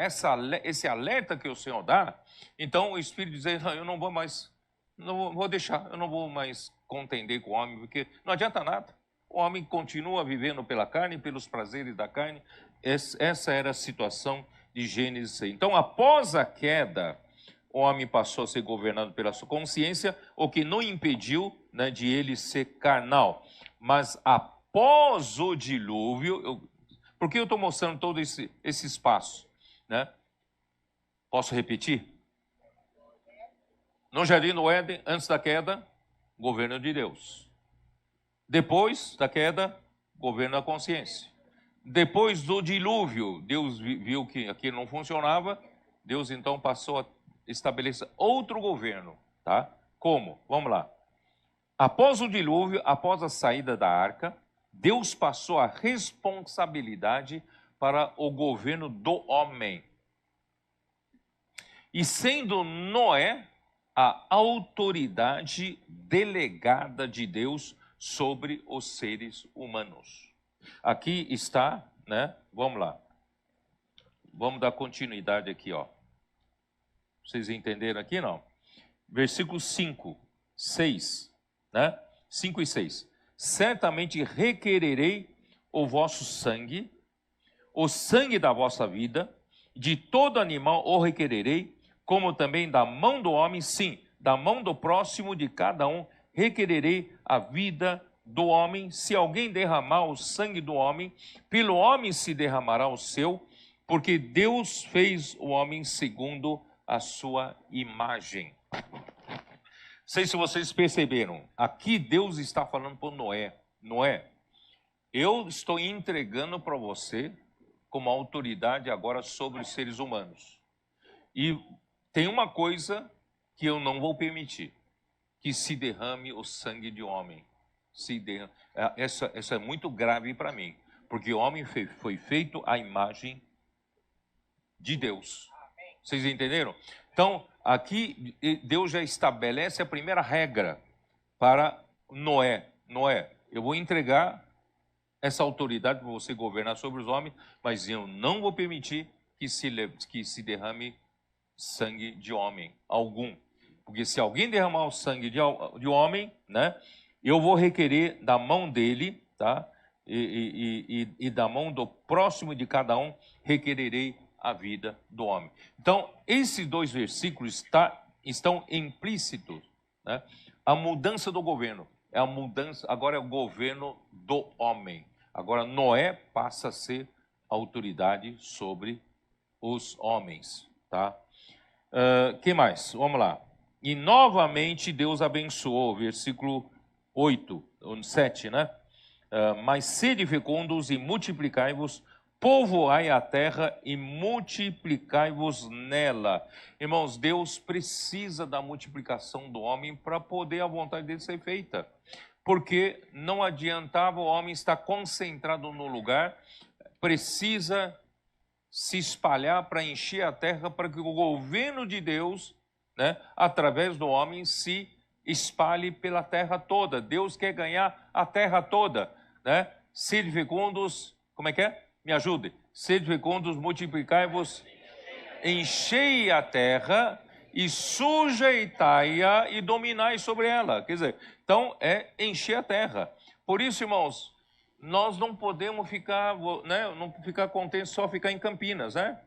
esse alerta que o Senhor dá, então o Espírito diz, eu não vou mais, não vou deixar, eu não vou mais contender com o homem, porque não adianta nada. O homem continua vivendo pela carne, pelos prazeres da carne. Essa era a situação de Gênesis 6. Então, após a queda, o homem passou a ser governado pela sua consciência, o que não impediu, né, de ele ser carnal. Mas após o dilúvio, por que eu estou mostrando todo esse espaço? Né? Posso repetir? No Jardim do Éden, antes da queda, governo de Deus. Depois da queda, governo da consciência. Depois do dilúvio, Deus viu que aquilo não funcionava, Deus então passou a estabelecer outro governo, tá? Como? Vamos lá. Após o dilúvio, após a saída da arca, Deus passou a responsabilidade para o governo do homem. E sendo Noé a autoridade delegada de Deus sobre os seres humanos. Aqui está, né? Vamos lá. Vamos dar continuidade aqui, ó. Vocês entenderam aqui, não? Versículo 5, 6, né? 5 e 6. Certamente requererei o vosso sangue, o sangue da vossa vida, de todo animal o requererei, como também da mão do homem, sim, da mão do próximo de cada um, requererei a vida do homem. Se alguém derramar o sangue do homem, pelo homem se derramará o seu, porque Deus fez o homem segundo a sua imagem. Não sei se vocês perceberam, aqui Deus está falando para Noé. Noé, eu estou entregando para você como autoridade agora sobre os seres humanos. E tem uma coisa que eu não vou permitir, que se derrame o sangue de homem. Essa é muito grave para mim, porque o homem foi feito à imagem de Deus. Vocês entenderam? Então, aqui Deus já estabelece a primeira regra para Noé. Noé, eu vou entregar essa autoridade para você governar sobre os homens, mas eu não vou permitir que se derrame sangue de homem algum. Porque se alguém derramar o sangue de homem, né, eu vou requerer da mão dele, tá? E da mão do próximo de cada um, requererei a vida do homem. Então, esses dois versículos estão implícitos, né? A mudança do governo, é a mudança, agora é o governo do homem. Agora Noé passa a ser autoridade sobre os homens, tá? Que mais? Vamos lá. E novamente Deus abençoou, versículo 8, 7, né? Mas sede fecundos e multiplicai-vos, povoai a terra e multiplicai-vos nela. Irmãos, Deus precisa da multiplicação do homem para poder a vontade dele ser feita. Porque não adiantava o homem estar concentrado no lugar, precisa se espalhar para encher a terra, para que o governo de Deus, né, através do homem, se espalhe pela terra toda. Deus quer ganhar a terra toda, né? Sede fecundos, como é que é? Me ajude. Sede fecundos, multiplicai-vos, enchei a terra e sujeitai-a e dominai sobre ela. Quer dizer, então é encher a terra. Por isso, irmãos, nós não podemos ficar, né, não ficar contentes só ficar em Campinas, né?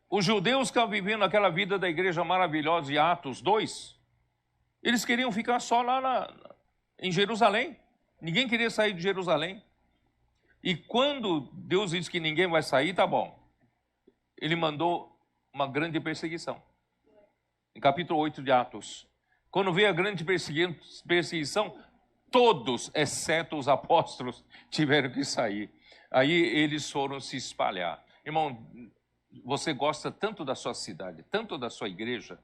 Os judeus que estavam vivendo aquela vida da igreja maravilhosa de Atos 2, eles queriam ficar só lá em Jerusalém. Ninguém queria sair de Jerusalém. E quando Deus disse que ninguém vai sair, tá bom. Ele mandou uma grande perseguição. em capítulo 8 de Atos. Quando veio a grande perseguição, todos, exceto os apóstolos, tiveram que sair. Aí eles foram se espalhar. Irmão, você gosta tanto da sua cidade, tanto da sua igreja,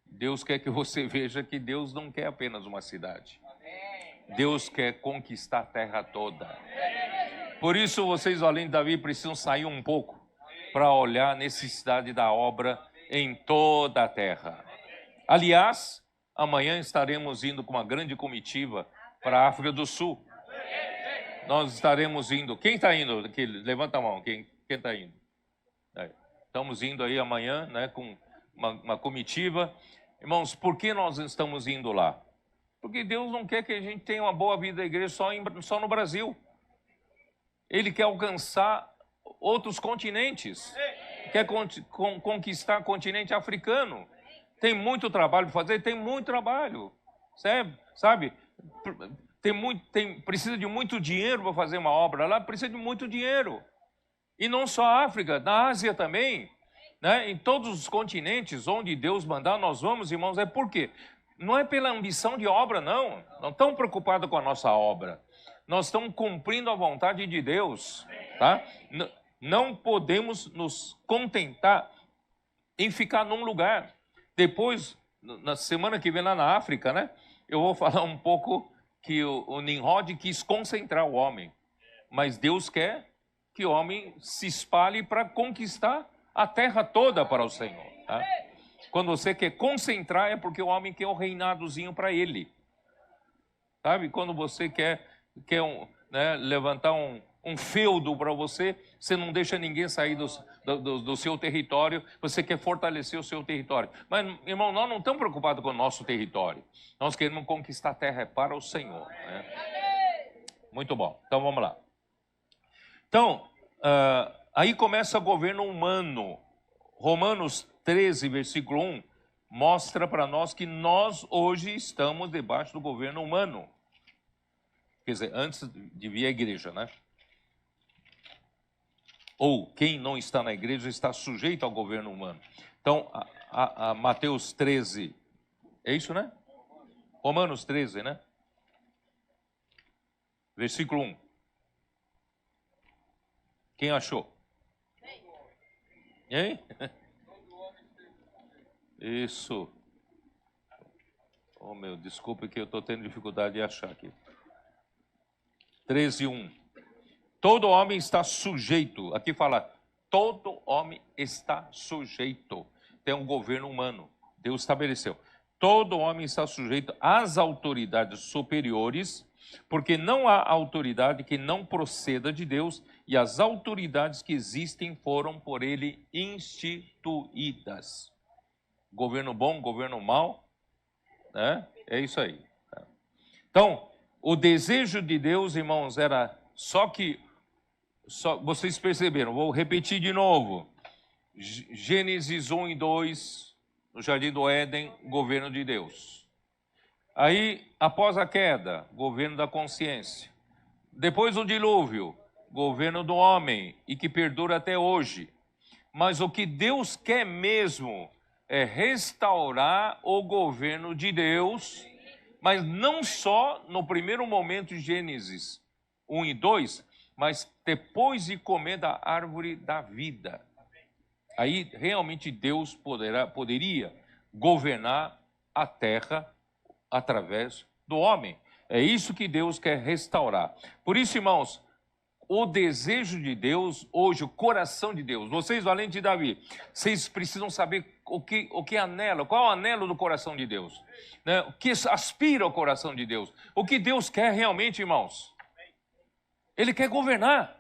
Deus quer que você veja que Deus não quer apenas uma cidade. Deus quer conquistar a terra toda. Por isso vocês, além de Davi, precisam sair um pouco para olhar a necessidade da obra em toda a terra. Aliás, amanhã estaremos indo com uma grande comitiva para a África do Sul. Nós estaremos indo. Quem está indo? Aqui, levanta a mão. Quem está indo? Estamos indo aí amanhã, né, com uma comitiva. Irmãos, por que nós estamos indo lá? Porque Deus não quer que a gente tenha uma boa vida da igreja só no Brasil. Ele quer alcançar outros continentes. Quer conquistar o continente africano. Tem muito trabalho para fazer? Tem muito trabalho. Sabe? Precisa de muito dinheiro para fazer uma obra lá, precisa de muito dinheiro. E não só a África, na Ásia também. Né? Em todos os continentes onde Deus mandar, nós vamos, irmãos. É por quê? Não é pela ambição de obra, não. Não estamos preocupados com a nossa obra. Nós estamos cumprindo a vontade de Deus. Tá? Não podemos nos contentar em ficar num lugar. Depois, na semana que vem lá na África, né, eu vou falar um pouco que o Nimrod quis concentrar o homem. Mas Deus quer que o homem se espalhe para conquistar a terra toda para o Senhor. Tá? Quando você quer concentrar, é porque o homem quer um reinadozinho para ele. Sabe? Quando você quer levantar um feudo para você, você não deixa ninguém sair do seu território, você quer fortalecer o seu território. Mas, irmão, nós não estamos preocupados com o nosso território. Nós queremos conquistar a terra para o Senhor. Né? Muito bom. Então, vamos lá. Então, aí começa o governo humano. Romanos 13, versículo 1, mostra para nós que nós hoje estamos debaixo do governo humano. Quer dizer, antes de vir a igreja, né? Ou quem não está na igreja está sujeito ao governo humano. Então, a Mateus 13, é isso, né? Romanos 13, né? Versículo 1. Quem achou? Hein? Isso. Oh, meu, desculpe que eu estou tendo dificuldade de achar aqui. 13:1. Todo homem está sujeito. Aqui fala, todo homem está sujeito. Tem um governo humano. Deus estabeleceu. Todo homem está sujeito às autoridades superiores, porque não há autoridade que não proceda de Deus, e as autoridades que existem foram por ele instituídas. Governo bom, governo mau, né? É isso aí. Então, o desejo de Deus, irmãos, era vocês perceberam, vou repetir de novo. Gênesis 1 e 2, no Jardim do Éden, governo de Deus. Aí, após a queda, governo da consciência. Depois o dilúvio, governo do homem, e que perdura até hoje. Mas o que Deus quer mesmo é restaurar o governo de Deus, mas não só no primeiro momento de Gênesis 1 e 2, mas depois de comer da árvore da vida. Aí realmente Deus poderia governar a terra através do homem. É isso que Deus quer restaurar. Por isso, irmãos, o desejo de Deus, hoje, o coração de Deus, vocês, além de Davi, vocês precisam saber o que anela, qual é o anelo do coração de Deus, né? O que aspira ao coração de Deus, o que Deus quer realmente, irmãos. Ele quer governar,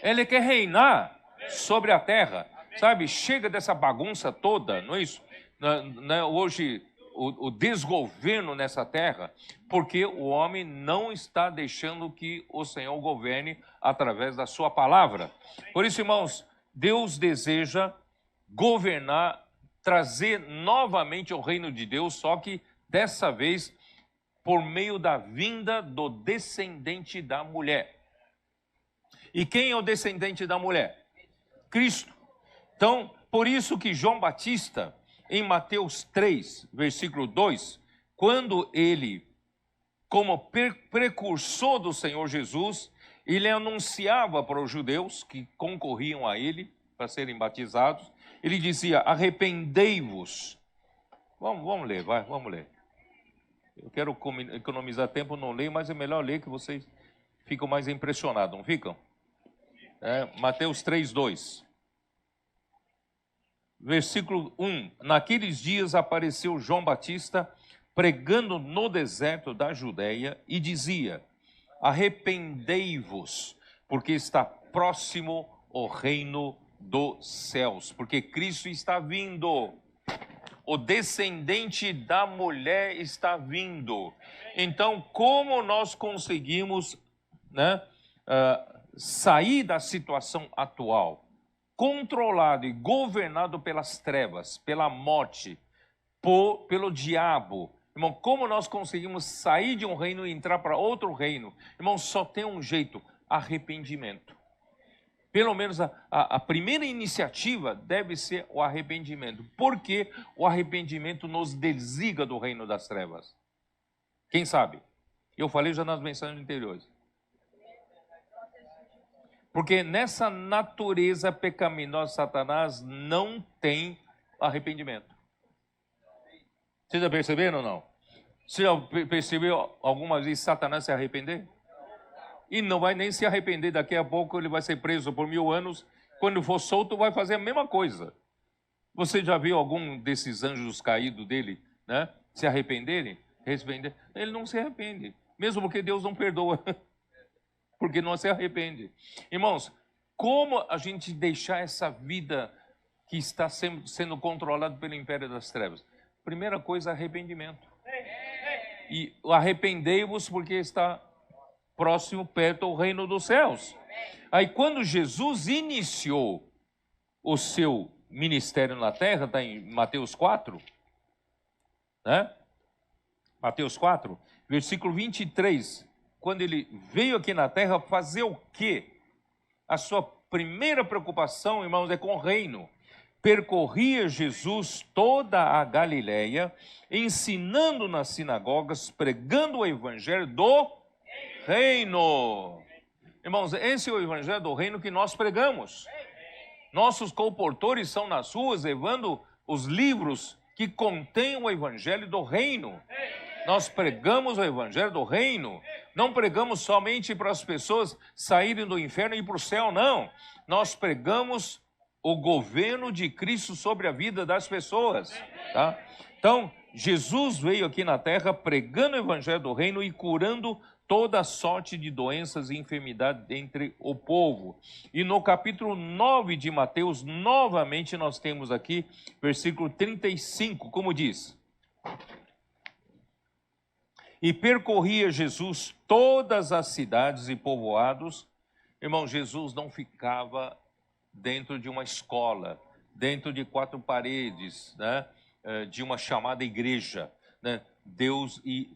Ele quer reinar sobre a terra, sabe? Chega dessa bagunça toda, não é isso? Hoje, o desgoverno nessa terra, porque o homem não está deixando que o Senhor governe através da sua palavra. Por isso, irmãos, Deus deseja governar, trazer novamente o reino de Deus, só que dessa vez por meio da vinda do descendente da mulher. E quem é o descendente da mulher? Cristo. Então, por isso que João Batista, em Mateus 3, versículo 2, quando ele, como precursor do Senhor Jesus, ele anunciava para os judeus que concorriam a ele para serem batizados, ele dizia: arrependei-vos. Vamos ler, vamos ler. Eu quero economizar tempo, não leio, mas é melhor ler que vocês ficam mais impressionados, não ficam? Mateus 3, 2. Versículo 1. Naqueles dias apareceu João Batista pregando no deserto da Judéia e dizia: arrependei-vos, porque está próximo o reino dos céus, porque Cristo está vindo, o descendente da mulher está vindo. Então, como nós conseguimos, sair da situação atual, controlado e governado pelas trevas, pela morte, pelo diabo? Irmão, como nós conseguimos sair de um reino e entrar para outro reino? Irmão, só tem um jeito: arrependimento. Pelo menos a primeira iniciativa deve ser o arrependimento. Porque o arrependimento nos desliga do reino das trevas. Quem sabe? Eu falei já nas mensagens anteriores. Porque nessa natureza pecaminosa, Satanás não tem arrependimento. Vocês já perceberam ou não? Você já percebeu alguma vez Satanás se arrepender? E não vai nem se arrepender. Daqui a pouco ele vai ser preso por 1000 anos. Quando for solto, vai fazer a mesma coisa. Você já viu algum desses anjos caídos dele, se arrependerem? Ele não se arrepende. Mesmo porque Deus não perdoa. Porque não se arrepende. Irmãos, como a gente deixar essa vida que está sendo controlada pelo império das trevas? Primeira coisa, arrependimento. E arrependei-vos porque está próximo, perto, o reino dos céus. Aí quando Jesus iniciou o seu ministério na terra, está em Mateus 4, Mateus 4, versículo 23, quando ele veio aqui na terra fazer o quê? A sua primeira preocupação, irmãos, é com o reino. Percorria Jesus toda a Galileia, ensinando nas sinagogas, pregando o evangelho do reino. Irmãos, esse é o evangelho do reino que nós pregamos. Nossos colportores são nas ruas levando os livros que contêm o evangelho do reino. Nós pregamos o evangelho do reino. Não pregamos somente para as pessoas saírem do inferno e ir para o céu, não. Nós pregamos o governo de Cristo sobre a vida das pessoas, tá? Então, Jesus veio aqui na terra pregando o evangelho do reino e curando toda sorte de doenças e enfermidades entre o povo. E no capítulo 9 de Mateus, novamente nós temos aqui, versículo 35, como diz: e percorria Jesus todas as cidades e povoados. Irmão, Jesus não ficava dentro de uma escola, dentro de 4 paredes, de uma chamada igreja,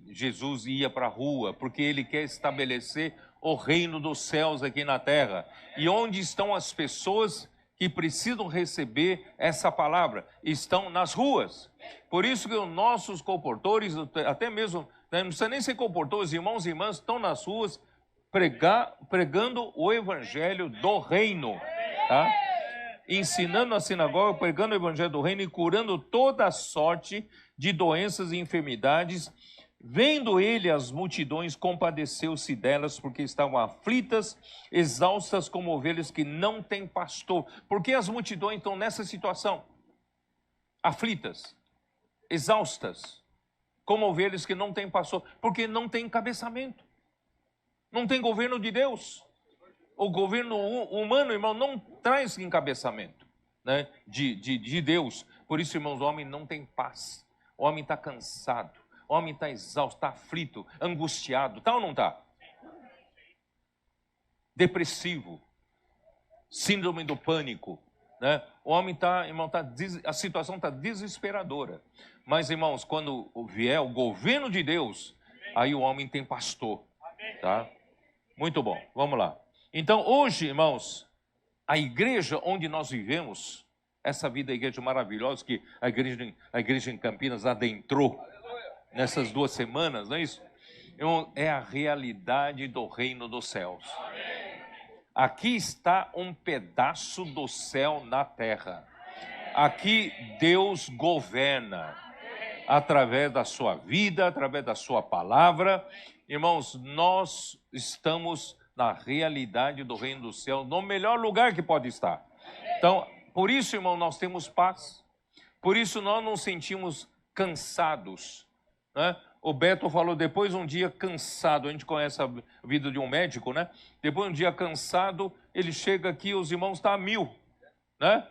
Jesus ia para a rua, porque ele quer estabelecer o reino dos céus aqui na terra. E onde estão as pessoas que precisam receber essa palavra? Estão nas ruas. Por isso que os nossos colportores, até mesmo, não precisa nem ser colportores, os irmãos e irmãs estão nas ruas pregando o evangelho do reino, tá? Ensinando na sinagoga, pregando o evangelho do reino e curando toda sorte de doenças e enfermidades. Vendo ele as multidões, compadeceu-se delas, porque estavam aflitas, exaustas como ovelhas que não têm pastor. Por que as multidões estão nessa situação? Aflitas, exaustas, como ovelhas que não têm pastor. Porque não tem encabeçamento. Não tem governo de Deus. O governo humano, irmão, não traz encabeçamento, de Deus. Por isso, irmãos, o homem não tem paz. O homem está cansado. O homem está exausto, está aflito, angustiado. Está ou não está? Depressivo. Síndrome do pânico. O homem está, irmão, a situação está desesperadora. Mas, irmãos, quando vier o governo de Deus, aí o homem tem pastor. Tá? Muito bom, vamos lá. Então, hoje, irmãos, a igreja onde nós vivemos, essa vida da igreja maravilhosa que a igreja em Campinas adentrou nessas 2 semanas, não é isso? Irmão, é a realidade do reino dos céus. Aqui está um pedaço do céu na terra. Aqui Deus governa através da sua vida, através da sua palavra. Irmãos, nós estamos na realidade do reino do céu, no melhor lugar que pode estar. Então, por isso, irmão, nós temos paz. Por isso nós não sentimos cansados, né? O Beto falou, depois um dia cansado, a gente conhece a vida de um médico, né? Depois um dia cansado, ele chega aqui, os irmãos estão a 1000, né?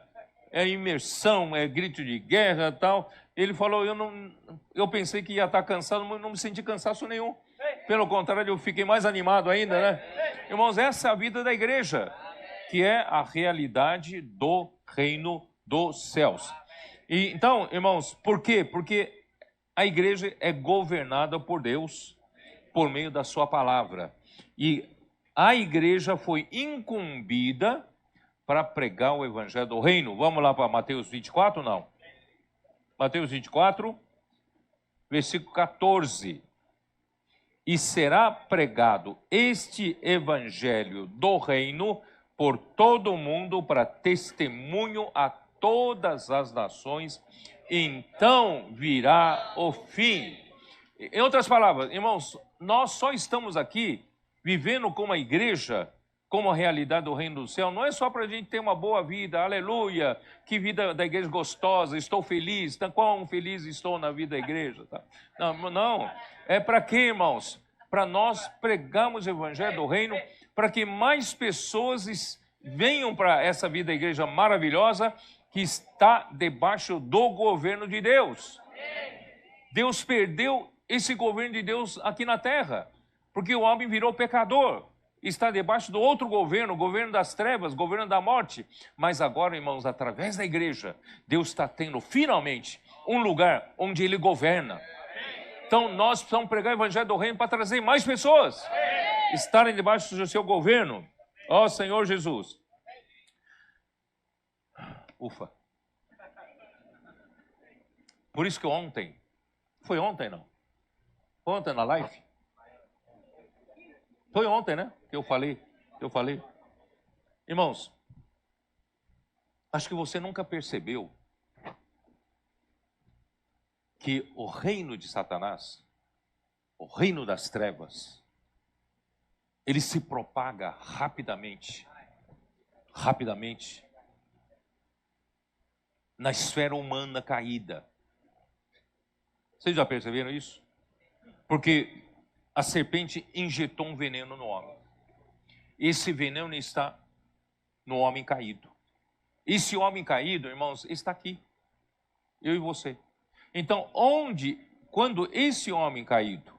É imersão, é grito de guerra e tal. Ele falou, eu pensei que ia estar cansado, mas não me senti cansaço nenhum. Pelo contrário, eu fiquei mais animado ainda, né? Irmãos, essa é a vida da igreja, que é a realidade do reino dos céus. E, então, irmãos, por quê? Porque a igreja é governada por Deus por meio da sua palavra. E a igreja foi incumbida para pregar o evangelho do reino. Vamos lá para Mateus 24, não? Mateus 24, versículo 14. E será pregado este evangelho do reino por todo o mundo para testemunho a todas as nações, então virá o fim. Em outras palavras, irmãos, nós só estamos aqui vivendo como a igreja, como a realidade do reino do céu, não é só para a gente ter uma boa vida, aleluia, que vida da igreja gostosa, estou feliz, quão feliz estou na vida da igreja. Tá? Não, é para quê, irmãos? Para nós pregarmos o evangelho do reino, para que mais pessoas venham para essa vida da igreja maravilhosa, que está debaixo do governo de Deus. Deus perdeu esse governo de Deus aqui na terra, porque o homem virou pecador, está debaixo do outro governo, o governo das trevas, o governo da morte. Mas agora, irmãos, através da igreja, Deus está tendo finalmente um lugar onde Ele governa. Então nós precisamos pregar o evangelho do reino para trazer mais pessoas estarem debaixo do seu governo. Ó Senhor Jesus. Ufa. Por isso que foi ontem não? Foi ontem na live? Foi ontem, né? Que eu falei. Irmãos, acho que você nunca percebeu que o reino de Satanás, o reino das trevas, ele se propaga rapidamente na esfera humana caída. Vocês já perceberam isso? Porque a serpente injetou um veneno no homem. Esse veneno está no homem caído. Esse homem caído, irmãos, está aqui. Eu e você. Então, quando esse homem caído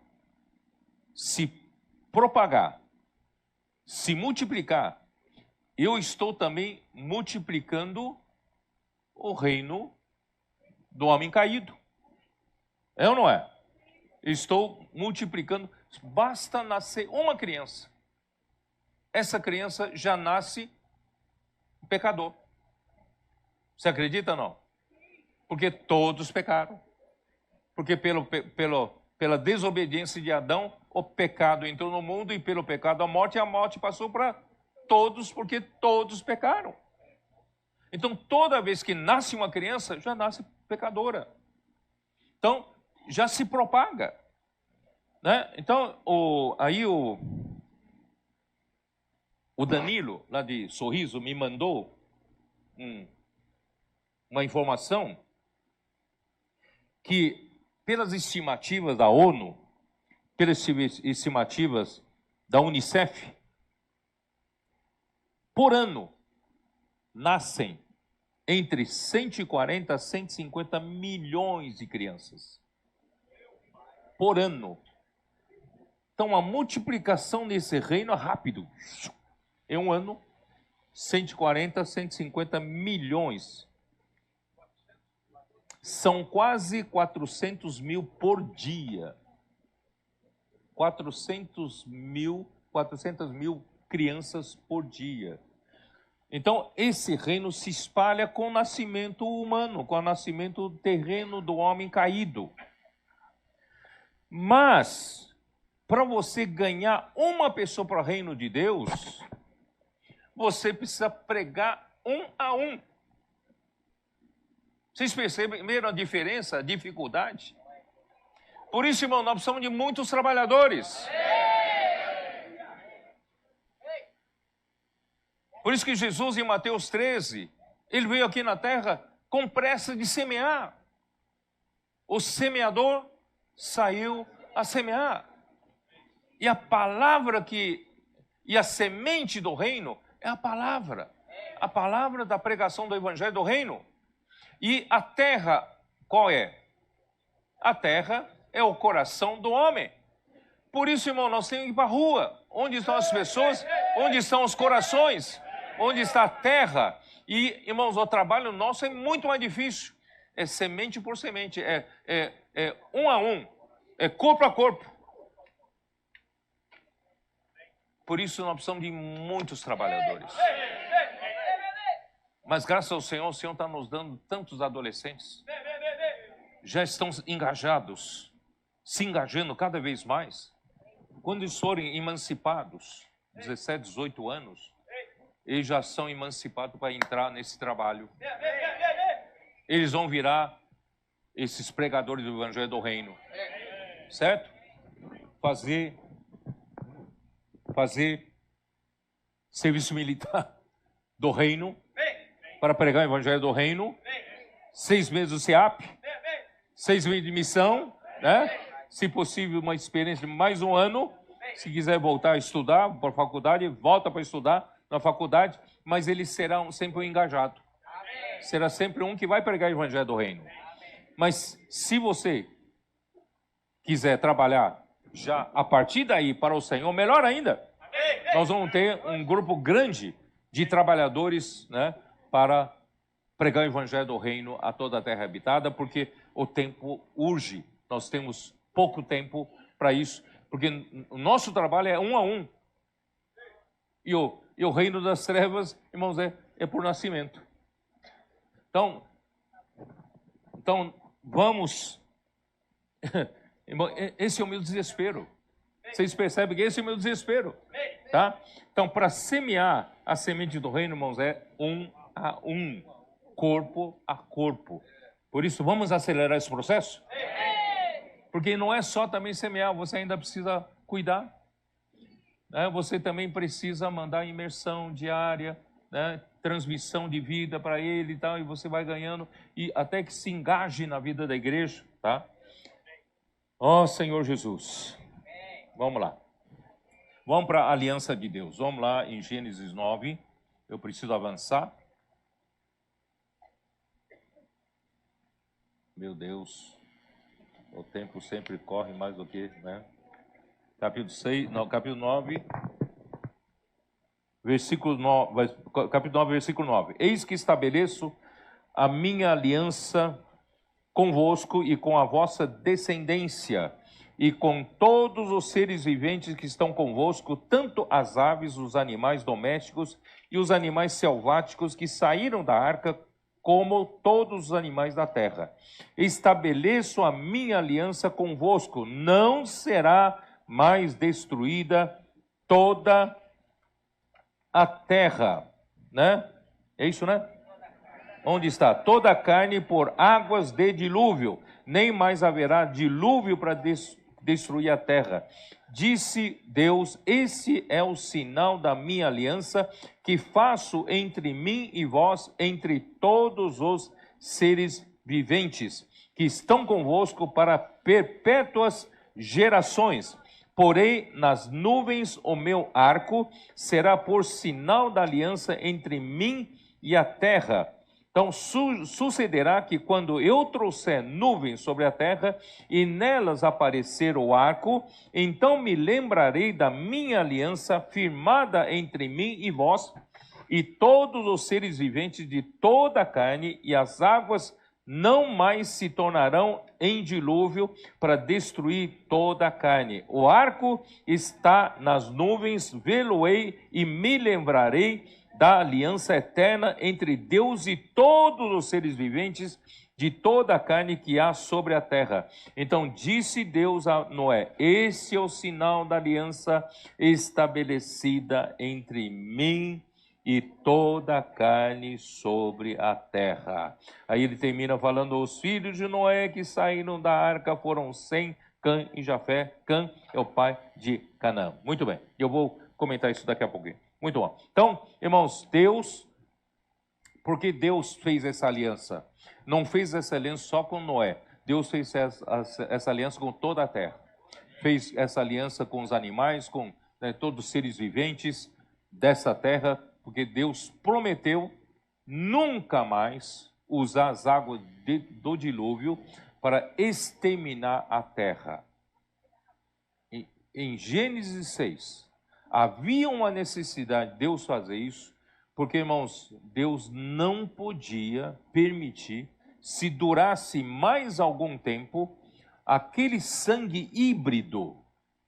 se propagar, se multiplicar, eu estou também multiplicando o reino do homem caído. É ou não é? Estou multiplicando. Basta nascer uma criança. Essa criança já nasce pecador. Você acredita ou não? Porque todos pecaram. Porque pela desobediência de Adão, o pecado entrou no mundo, e pelo pecado a morte passou para todos, porque todos pecaram. Então, toda vez que nasce uma criança, já nasce pecadora. Então, já se propaga. Né? Então, o Danilo, lá de Sorriso, me mandou uma informação que, pelas estimativas da ONU, pelas estimativas da Unicef, por ano, nascem entre 140 a 150 milhões de crianças. Por ano. Então, a multiplicação nesse reino é rápido. Em um ano, 140 a 150 milhões. São quase 400 mil por dia. 400 mil crianças por dia. Então, esse reino se espalha com o nascimento humano, com o nascimento terreno do homem caído. Mas, para você ganhar uma pessoa para o reino de Deus, você precisa pregar um a um. Vocês perceberam a diferença, a dificuldade? Por isso, irmão, nós precisamos de muitos trabalhadores. Por isso que Jesus, em Mateus 13, ele veio aqui na terra com pressa de semear. O semeador saiu a semear. E a palavra e a semente do reino é a palavra da pregação do evangelho do reino. E a terra, qual é? A terra é o coração do homem. Por isso, irmão, nós temos que ir para a rua. Onde estão as pessoas? Onde estão os corações? Onde está a terra? E, irmãos, o trabalho nosso é muito mais difícil. É semente por semente, é um a um, é corpo a corpo. Por isso nós precisamos de muitos trabalhadores. Mas graças ao Senhor, o Senhor está nos dando tantos adolescentes. Já estão engajados, se engajando cada vez mais. Quando eles forem emancipados, 17, 18 anos, eles já são emancipados para entrar nesse trabalho. Eles vão virar esses pregadores do Evangelho do Reino. Certo? Fazer serviço militar do Reino, para pregar o Evangelho do Reino. 6 meses do SEAP, 6 meses de missão, né? Se possível, uma experiência de mais um ano. Se quiser voltar a estudar para a faculdade, volta para estudar na faculdade, mas ele será sempre um engajado. Será sempre um que vai pregar o Evangelho do Reino. Mas se você quiser trabalhar já a partir daí para o Senhor, melhor ainda. Nós vamos ter um grupo grande de trabalhadores, né, para pregar o Evangelho do Reino a toda a terra habitada, porque o tempo urge. Nós temos pouco tempo para isso, porque o nosso trabalho é um a um. E o reino das trevas, irmãos, é por nascimento. Então vamos... Esse é o meu desespero. Vocês percebem que esse é o meu desespero, tá? Então, para semear a semente do reino, irmãos, é um a um, corpo a corpo. Por isso, vamos acelerar esse processo? Porque não é só também semear, você ainda precisa cuidar, né? Você também precisa mandar imersão diária, né? Transmissão de vida para ele e tal, e você vai ganhando, e até que se engaje na vida da igreja, tá? Ó Senhor Jesus, vamos lá. Vamos para a aliança de Deus. Vamos lá em Gênesis 9. Eu preciso avançar. Meu Deus, o tempo sempre corre mais do que, né? Capítulo 9, versículo 9, capítulo 9, versículo 9. Eis que estabeleço a minha aliança convosco e com a vossa descendência, e com todos os seres viventes que estão convosco, tanto as aves, os animais domésticos e os animais selváticos que saíram da arca, como todos os animais da terra. Estabeleço a minha aliança convosco, não será mais destruída toda a terra, né? É isso, né? Onde está? Toda a carne por águas de dilúvio, nem mais haverá dilúvio para destruir a terra. Disse Deus: esse é o sinal da minha aliança que faço entre mim e vós, entre todos os seres viventes que estão convosco para perpétuas gerações. Porei nas nuvens o meu arco, será por sinal da aliança entre mim e a terra. Então sucederá que quando eu trouxer nuvens sobre a terra e nelas aparecer o arco, então me lembrarei da minha aliança firmada entre mim e vós, e todos os seres viventes de toda a carne, e as águas não mais se tornarão em dilúvio para destruir toda a carne. O arco está nas nuvens, vê-lo-ei e me lembrarei da aliança eterna entre Deus e todos os seres viventes de toda a carne que há sobre a terra. Então disse Deus a Noé: esse é o sinal da aliança estabelecida entre mim e toda a carne sobre a terra. Aí ele termina falando: os filhos de Noé que saíram da arca foram Sem, Cã e Jafé. Cã é o pai de Canaã. Muito bem, eu vou comentar isso daqui a pouquinho. Muito bom. Então, irmãos, porque Deus fez essa aliança? Não fez essa aliança só com Noé. Deus fez essa aliança com toda a terra. Fez essa aliança com os animais, com todos os seres viventes dessa terra, porque Deus prometeu nunca mais usar as águas do dilúvio para exterminar a terra. Em Gênesis 6, havia uma necessidade de Deus fazer isso, porque, irmãos, Deus não podia permitir, se durasse mais algum tempo, aquele sangue híbrido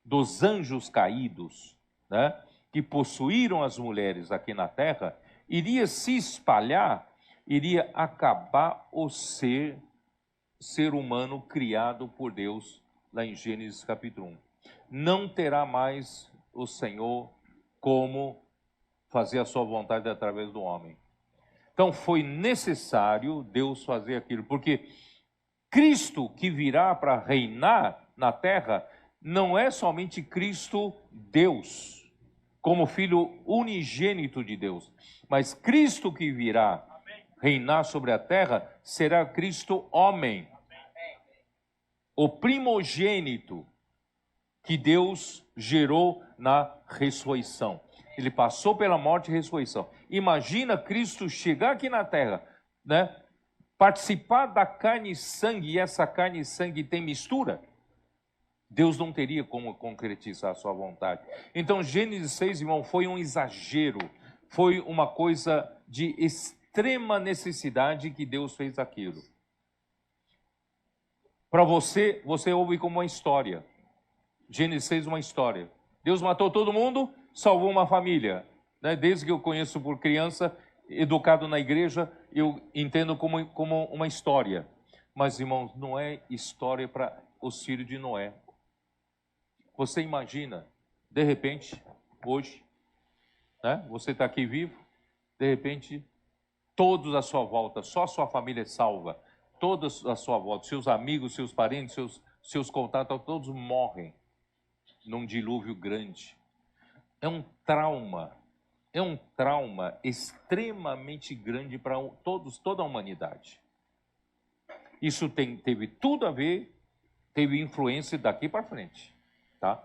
dos anjos caídos, né, que possuíram as mulheres aqui na terra, iria se espalhar, iria acabar o ser humano criado por Deus, lá em Gênesis capítulo 1. Não terá mais o Senhor como fazer a sua vontade através do homem. Então foi necessário Deus fazer aquilo, porque Cristo que virá para reinar na terra não é somente Cristo Deus, como Filho unigênito de Deus, mas Cristo que virá reinar sobre a terra será Cristo homem, o primogênito que Deus gerou na ressurreição. Ele passou pela morte e ressurreição. Imagina Cristo chegar aqui na terra, né? Participar da carne e sangue, e essa carne e sangue tem mistura. Deus não teria como concretizar a sua vontade. Então, Gênesis 6, irmão, foi um exagero, foi uma coisa de extrema necessidade que Deus fez aquilo. Para você ouve como uma história. Gênesis 6, uma história. Deus matou todo mundo, salvou uma família. Né? Desde que eu conheço por criança, educado na igreja, eu entendo como uma história. Mas, irmãos, não é história para os filhos de Noé. Você imagina, de repente, hoje, né? Você está aqui vivo, de repente, todos à sua volta, só a sua família é salva, todos à sua volta, seus amigos, seus parentes, seus contatos, todos morrem num dilúvio grande. É um trauma extremamente grande para toda a humanidade. Isso teve tudo a ver, teve influência daqui para frente. Tá?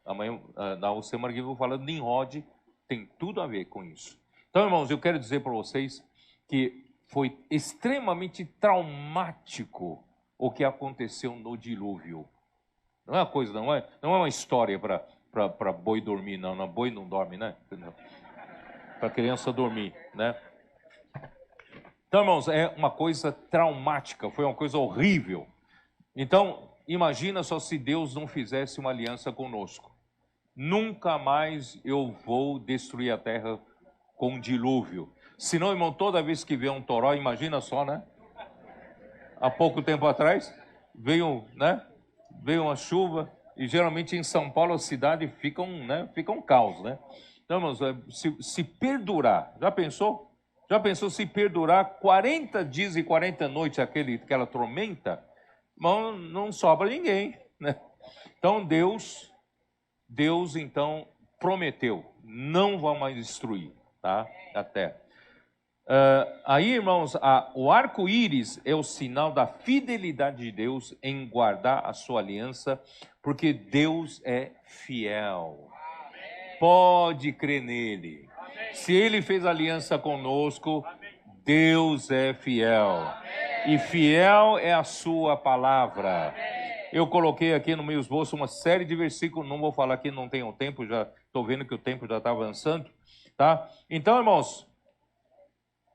Amanhã, na semana que eu vou falando de Nimrod, tem tudo a ver com isso. Então, irmãos, eu quero dizer para vocês que foi extremamente traumático o que aconteceu no dilúvio. Não é uma coisa, não é uma história para boi dormir, não. Boi não dorme, né? Para criança dormir, né? Então, irmãos, é uma coisa traumática, foi uma coisa horrível. Então, imagina só se Deus não fizesse uma aliança conosco. Nunca mais eu vou destruir a terra com dilúvio. Senão, irmão, toda vez que vê um toró, imagina só, né? Há pouco tempo atrás, veio uma chuva, e geralmente em São Paulo a cidade fica um caos, né? Então, irmãos, se perdurar, já pensou? Já pensou se perdurar 40 dias e 40 noites aquela tormenta? Não sobra ninguém, né? Então Deus então prometeu, não vai mais destruir, tá? A terra. Aí, irmãos, o arco-íris é o sinal da fidelidade de Deus em guardar a sua aliança, porque Deus é fiel. Pode crer nele. Se ele fez aliança conosco, Deus é fiel. E fiel é a sua palavra. Eu coloquei aqui no meu esboço uma série de versículos, não vou falar aqui, não tenho tempo, já estou vendo que o tempo já está avançando, tá? Então, irmãos,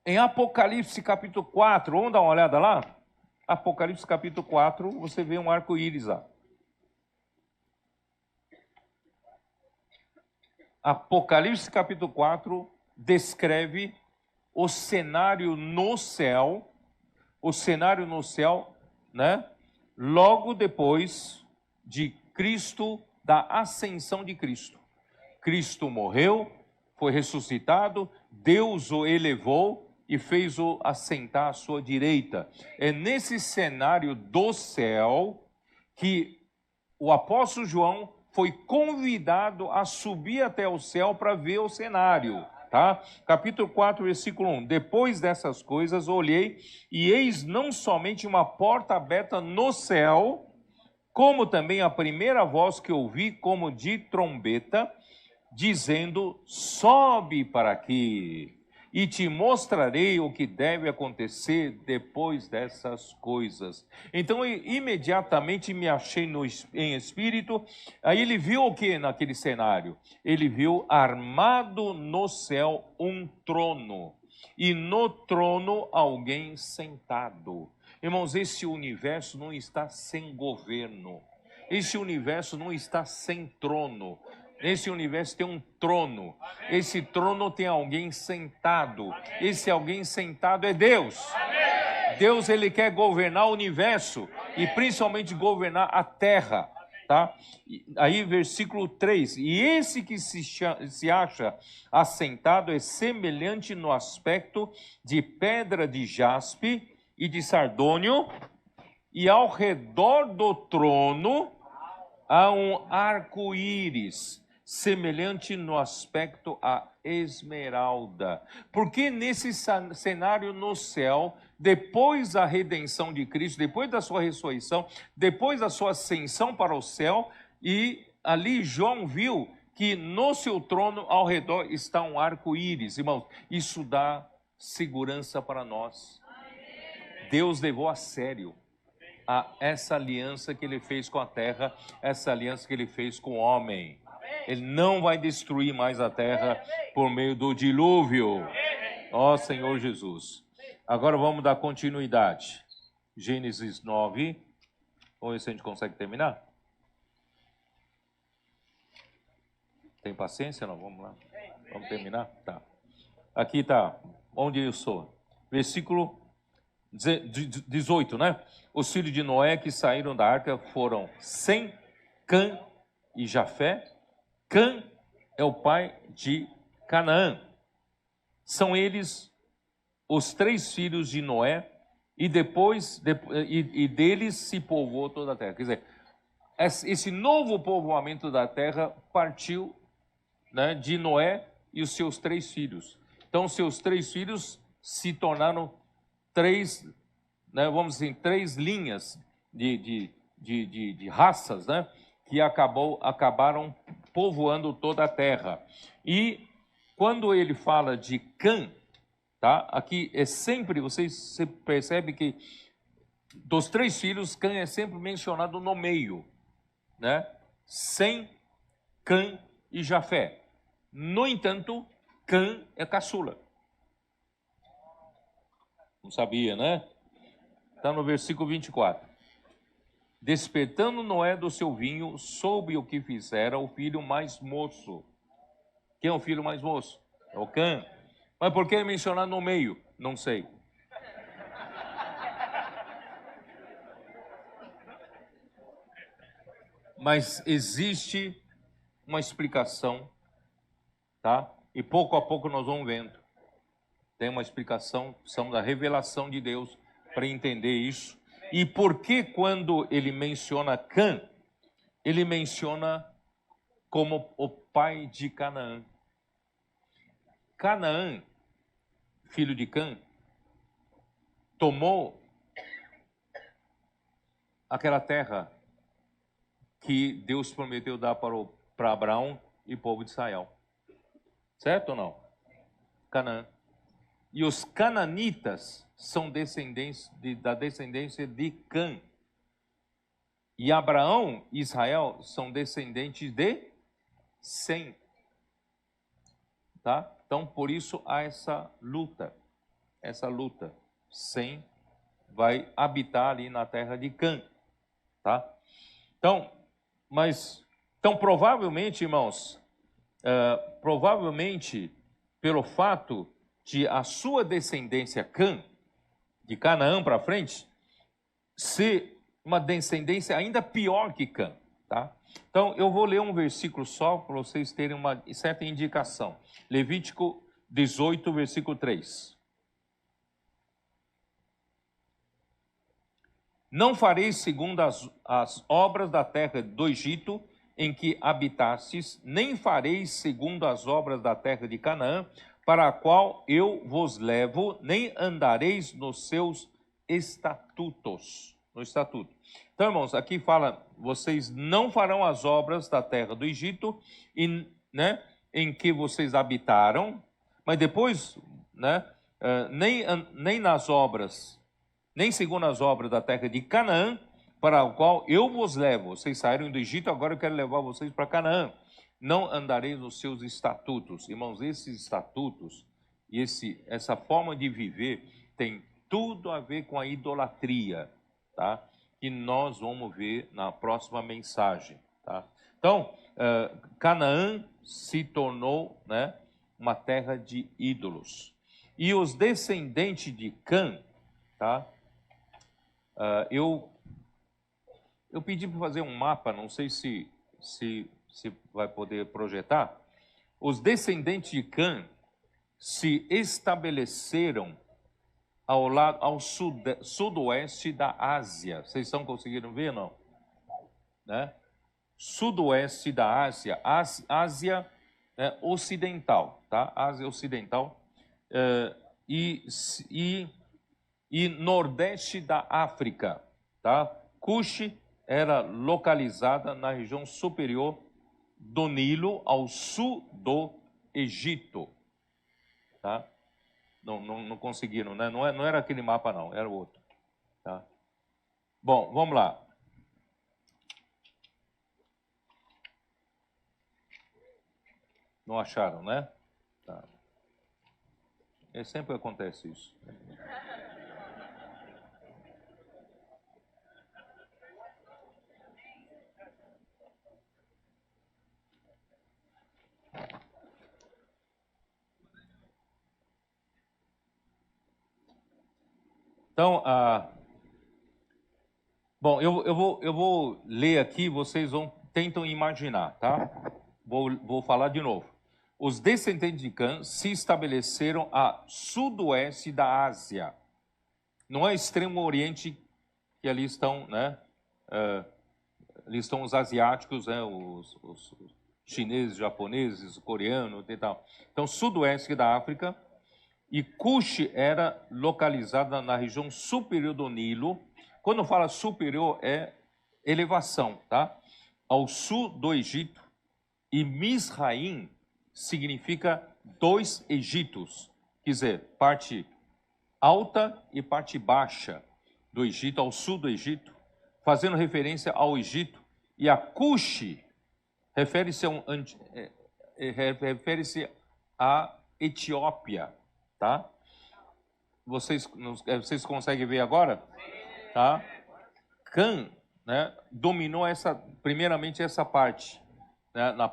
em Apocalipse capítulo 4, vamos dar uma olhada lá? Apocalipse capítulo 4, você vê um arco-íris lá. Apocalipse capítulo 4 descreve o cenário no céu, né? Logo depois de Cristo, da ascensão de Cristo. Cristo morreu, foi ressuscitado, Deus o elevou e fez-o assentar à sua direita. É nesse cenário do céu que o apóstolo João foi convidado a subir até o céu para ver o cenário. Tá? Capítulo 4, versículo 1. Depois dessas coisas, olhei, e eis não somente uma porta aberta no céu, como também a primeira voz que ouvi, como de trombeta, dizendo: sobe para aqui, e te mostrarei o que deve acontecer depois dessas coisas. Então, imediatamente me achei em espírito. Aí ele viu o que naquele cenário? Ele viu armado no céu um trono, e no trono alguém sentado. Irmãos, esse universo não está sem governo. Esse universo não está sem trono. Esse universo tem um trono. Esse trono tem alguém sentado. Esse alguém sentado é Deus. Deus, ele quer governar o universo e principalmente governar a terra, tá? Aí versículo 3. E esse que se acha assentado é semelhante no aspecto de pedra de jaspe e de sardônio, e ao redor do trono há um arco-íris, semelhante no aspecto a esmeralda. Porque nesse cenário no céu, depois da redenção de Cristo, depois da sua ressurreição, depois da sua ascensão para o céu, e ali João viu que no seu trono ao redor está um arco-íris. Irmãos, isso dá segurança para nós. Deus levou a sério essa aliança que ele fez com a terra, essa aliança que ele fez com o homem. Ele não vai destruir mais a terra por meio do dilúvio. Ó Senhor Jesus. Agora vamos dar continuidade. Gênesis 9. Vamos ver se a gente consegue terminar. Tem paciência? Não, vamos lá. Vamos terminar? Tá. Aqui está, onde eu sou. Versículo 18, né? Os filhos de Noé que saíram da arca foram Sem, Cã e Jafé. Cã é o pai de Canaã. São eles os 3 filhos de Noé, e depois deles se povoou toda a terra. Quer dizer, esse novo povoamento da terra partiu, né, de Noé e os seus 3 filhos. Então, seus 3 filhos se tornaram 3, né, vamos dizer, 3 linhas de raças, né, que acabaram povoando toda a terra. E quando ele fala de Cã, tá, aqui é sempre, você percebe que dos 3 filhos, Cã é sempre mencionado no meio, né? Sem, Cã e Jafé. No entanto, Cã é caçula. Não sabia, né? Está no versículo 24. Despertando Noé do seu vinho, soube o que fizera o filho mais moço. Quem é o filho mais moço? É o Cã. Mas por que é mencionado no meio? Não sei. Mas existe uma explicação, tá? E pouco a pouco nós vamos vendo. Tem uma explicação, precisamos da revelação de Deus para entender isso. E por que quando ele menciona Cã, ele menciona como o pai de Canaã? Canaã, filho de Cã, tomou aquela terra que Deus prometeu dar para Abraão e o povo de Israel. Certo ou não? Canaã. E os cananitas são da descendência de Cã. E Abraão e Israel são descendentes de Sem. Tá? Então, por isso há essa luta. Sem vai habitar ali na terra de Cã, tá? Então, provavelmente, irmãos, provavelmente, pelo fato de a sua descendência Cã, de Canaã para frente, ser uma descendência ainda pior que Cã, tá? Então, eu vou ler um versículo só para vocês terem uma certa indicação. Levítico 18, versículo 3. Não fareis segundo as obras da terra do Egito, em que habitastes, nem fareis segundo as obras da terra de Canaã, para a qual eu vos levo, nem andareis nos seus estatutos. No estatuto. Então, irmãos, aqui fala, vocês não farão as obras da terra do Egito, né, em que vocês habitaram, mas depois, né, nem nas obras, nem segundo as obras da terra de Canaã, para a qual eu vos levo. Vocês saíram do Egito, agora eu quero levar vocês para Canaã. Não andareis nos seus estatutos. Irmãos, esses estatutos e essa forma de viver tem tudo a ver com a idolatria, tá? Que nós vamos ver na próxima mensagem, tá? Então, Canaã se tornou, né, uma terra de ídolos. E os descendentes de Cã, tá? Eu pedi para fazer um mapa, não sei se vai poder projetar. Os descendentes de Cã se estabeleceram ao sudoeste da Ásia. Vocês estão conseguindo ver, não? Né? Sudoeste da Ásia, Ásia ocidental, tá? Ásia ocidental e nordeste da África, tá? Cush era localizada na região superior do Nilo, ao sul do Egito, tá? Não conseguiram, né? Não era aquele mapa, não, era o outro, tá? Bom, vamos lá. Não acharam, né? Tá. Sempre acontece isso. Então, bom, eu vou ler aqui, vocês tentam imaginar, tá? Vou falar de novo. Os descendentes de Cã se estabeleceram a sudoeste da Ásia. Não é extremo oriente que ali estão, né? Ali estão os asiáticos, né? Os chineses, japoneses, coreanos e tal. Então, sudoeste da África. E Cush era localizada na região superior do Nilo. Quando fala superior, é elevação, tá? Ao sul do Egito. E Misraim significa dois Egitos. Quer dizer, parte alta e parte baixa do Egito, ao sul do Egito, fazendo referência ao Egito. E a Cush refere-se à Etiópia. Tá? Vocês conseguem ver agora? Tá? Cã, né, dominou primeiramente essa parte, né, uma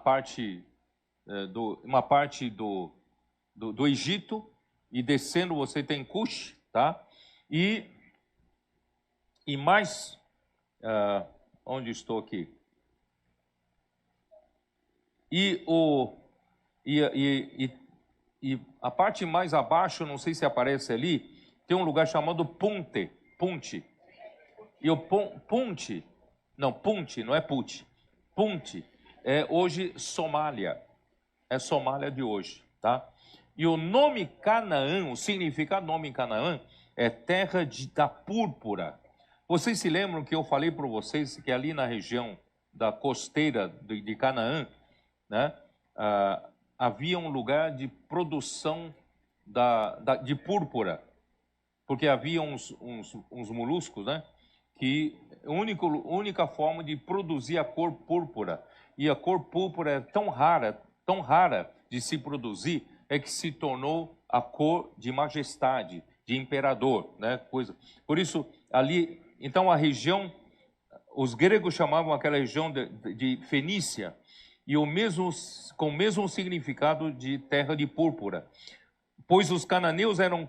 parte do Egito, e descendo você tem Cush, tá? E mais, onde estou aqui? E a parte mais abaixo, não sei se aparece ali, tem um lugar chamado Punte. E o Punte, não é Puti. Punte é hoje Somália. É Somália de hoje, tá? E o nome Canaã, o significado do nome Canaã é terra da púrpura. Vocês se lembram que eu falei para vocês que ali na região da costeira de Canaã, né? Havia um lugar de produção de púrpura, porque havia uns moluscos, né, que a única forma de produzir a cor púrpura, e a cor púrpura é tão rara de se produzir, é que se tornou a cor de majestade, de imperador, né? Coisa. Por isso, ali, então a região, os gregos chamavam aquela região de Fenícia, e com o mesmo significado de terra de púrpura, pois os cananeus eram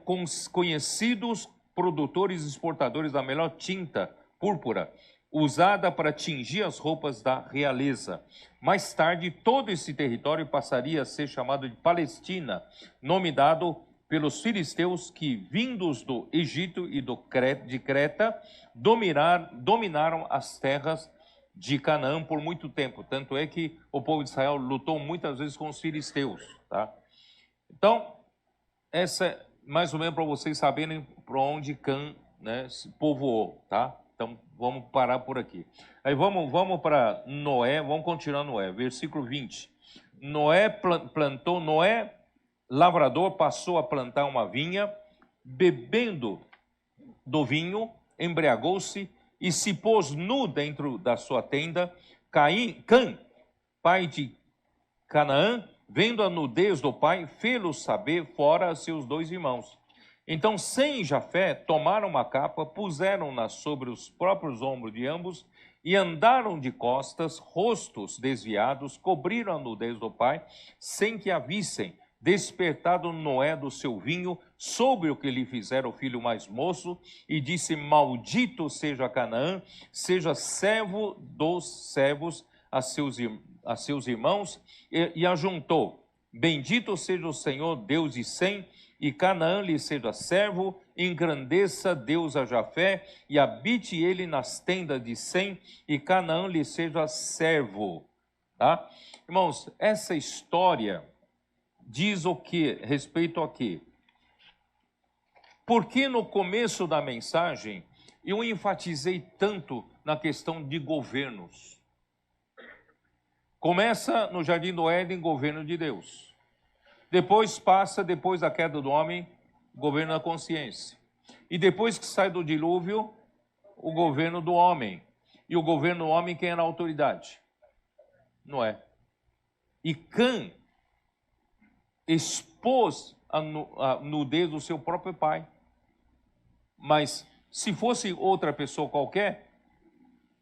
conhecidos produtores e exportadores da melhor tinta púrpura, usada para tingir as roupas da realeza. Mais tarde, todo esse território passaria a ser chamado de Palestina, nome dado pelos filisteus que, vindos do Egito e de Creta, dominaram as terras de Canaã por muito tempo. Tanto é que o povo de Israel lutou muitas vezes com os filisteus. Tá? Então, essa é mais ou menos para vocês saberem para onde Cã, né, se povoou. Tá? Então, vamos parar por aqui. Aí vamos para Noé, vamos continuar Noé, versículo 20. Noé, lavrador, passou a plantar uma vinha, bebendo do vinho, embriagou-se e se pôs nu dentro da sua tenda. Cã, pai de Canaã, vendo a nudez do pai, fê-lo saber fora a seus 2 irmãos. Então Sem e Jafé tomaram uma capa, puseram-na sobre os próprios ombros de ambos e andaram de costas, rostos desviados, cobriram a nudez do pai, sem que a vissem. Despertado Noé do seu vinho, soube o que lhe fizera o filho mais moço, e disse: maldito seja Canaã, seja servo dos servos a seus irmãos, e ajuntou: bendito seja o Senhor, Deus de Sem, e Canaã lhe seja servo, engrandeça Deus a Jafé, e habite ele nas tendas de Sem, e Canaã lhe seja servo. Tá? Irmãos, essa história diz o que? Respeito a quê? Porque no começo da mensagem eu enfatizei tanto na questão de governos. Começa no Jardim do Éden, governo de Deus. Depois da queda do homem, governo da consciência. E depois que sai do dilúvio, o governo do homem. E o governo do homem, quem era a autoridade? Noé. E Cã expôs a nudez do seu próprio pai. Mas se fosse outra pessoa qualquer,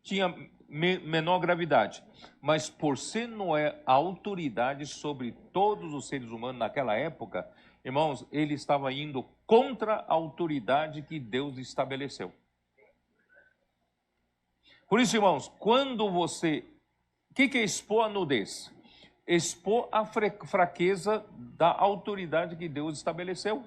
tinha menor gravidade. Mas por ser Noé a autoridade sobre todos os seres humanos naquela época, irmãos, ele estava indo contra a autoridade que Deus estabeleceu. Por isso, irmãos, quando você... O que é expor a nudez? Expor a fraqueza da autoridade que Deus estabeleceu.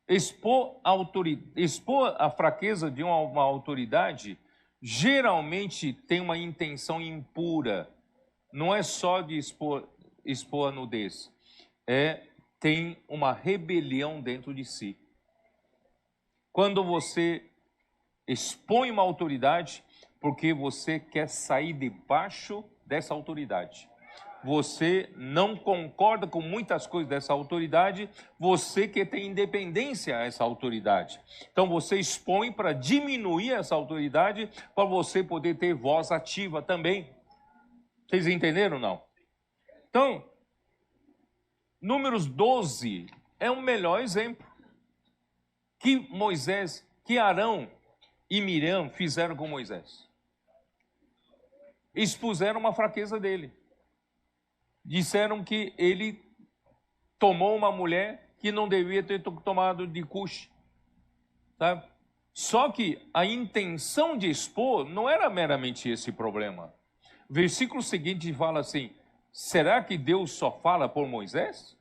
Expor a fraqueza de uma autoridade geralmente tem uma intenção impura. Não é só de expor a nudez. Tem uma rebelião dentro de si. Quando você expõe uma autoridade, porque você quer sair debaixo dessa autoridade. Você não concorda com muitas coisas dessa autoridade, você quer ter independência a essa autoridade. Então você expõe para diminuir essa autoridade, para você poder ter voz ativa também. Vocês entenderam ou não? Então, Números 12 é o melhor exemplo. Que Arão e Miriam fizeram com Moisés? Expuseram uma fraqueza dele. Disseram que ele tomou uma mulher que não devia ter tomado de Cush. Tá? Só que a intenção de expor não era meramente esse problema. O versículo seguinte fala assim: será que Deus só fala por Moisés?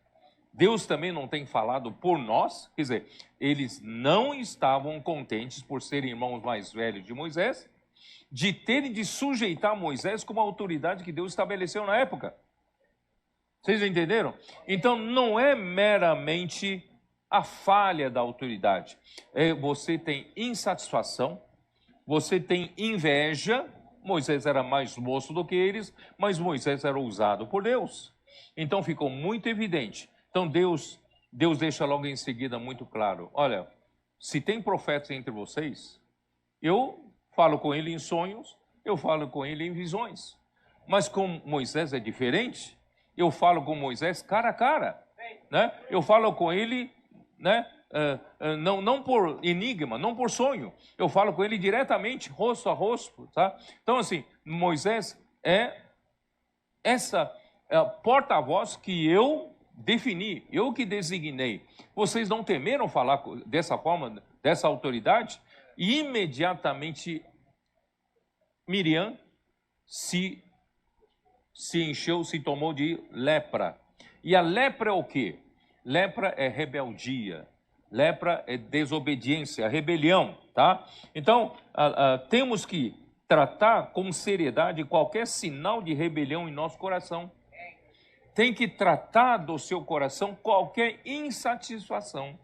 Deus também não tem falado por nós? Quer dizer, eles não estavam contentes por serem irmãos mais velhos de Moisés, de terem de sujeitar Moisés como a autoridade que Deus estabeleceu na época. Vocês entenderam? Então, não é meramente a falha da autoridade. Você tem insatisfação, você tem inveja. Moisés era mais moço do que eles, mas Moisés era usado por Deus. Então, ficou muito evidente. Então, Deus deixa logo em seguida muito claro: olha, se tem profetas entre vocês, eu falo com ele em sonhos, eu falo com ele em visões. Mas com Moisés é diferente. Eu falo com Moisés cara a cara, né? Eu falo com ele, né, não por enigma, não por sonho. Eu falo com ele diretamente, rosto a rosto, tá? Então, assim, Moisés é essa porta-voz que eu defini, eu que designei. Vocês não temeram falar dessa forma, dessa autoridade? E imediatamente Miriam se encheu, se tomou de lepra. E a lepra é o quê? Lepra é rebeldia, lepra é desobediência, rebelião, tá? Então, temos que tratar com seriedade qualquer sinal de rebelião em nosso coração. Tem que tratar do seu coração qualquer insatisfação,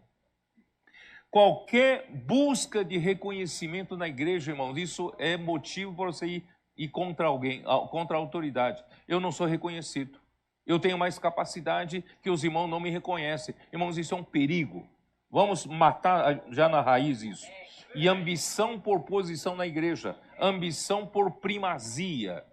qualquer busca de reconhecimento na igreja, irmãos. Isso é motivo para você ir contra alguém, contra a autoridade. Eu não sou reconhecido. Eu tenho mais capacidade que os irmãos não me reconhecem. Irmãos, isso é um perigo. Vamos matar já na raiz isso. E ambição por posição na igreja, ambição por primazia,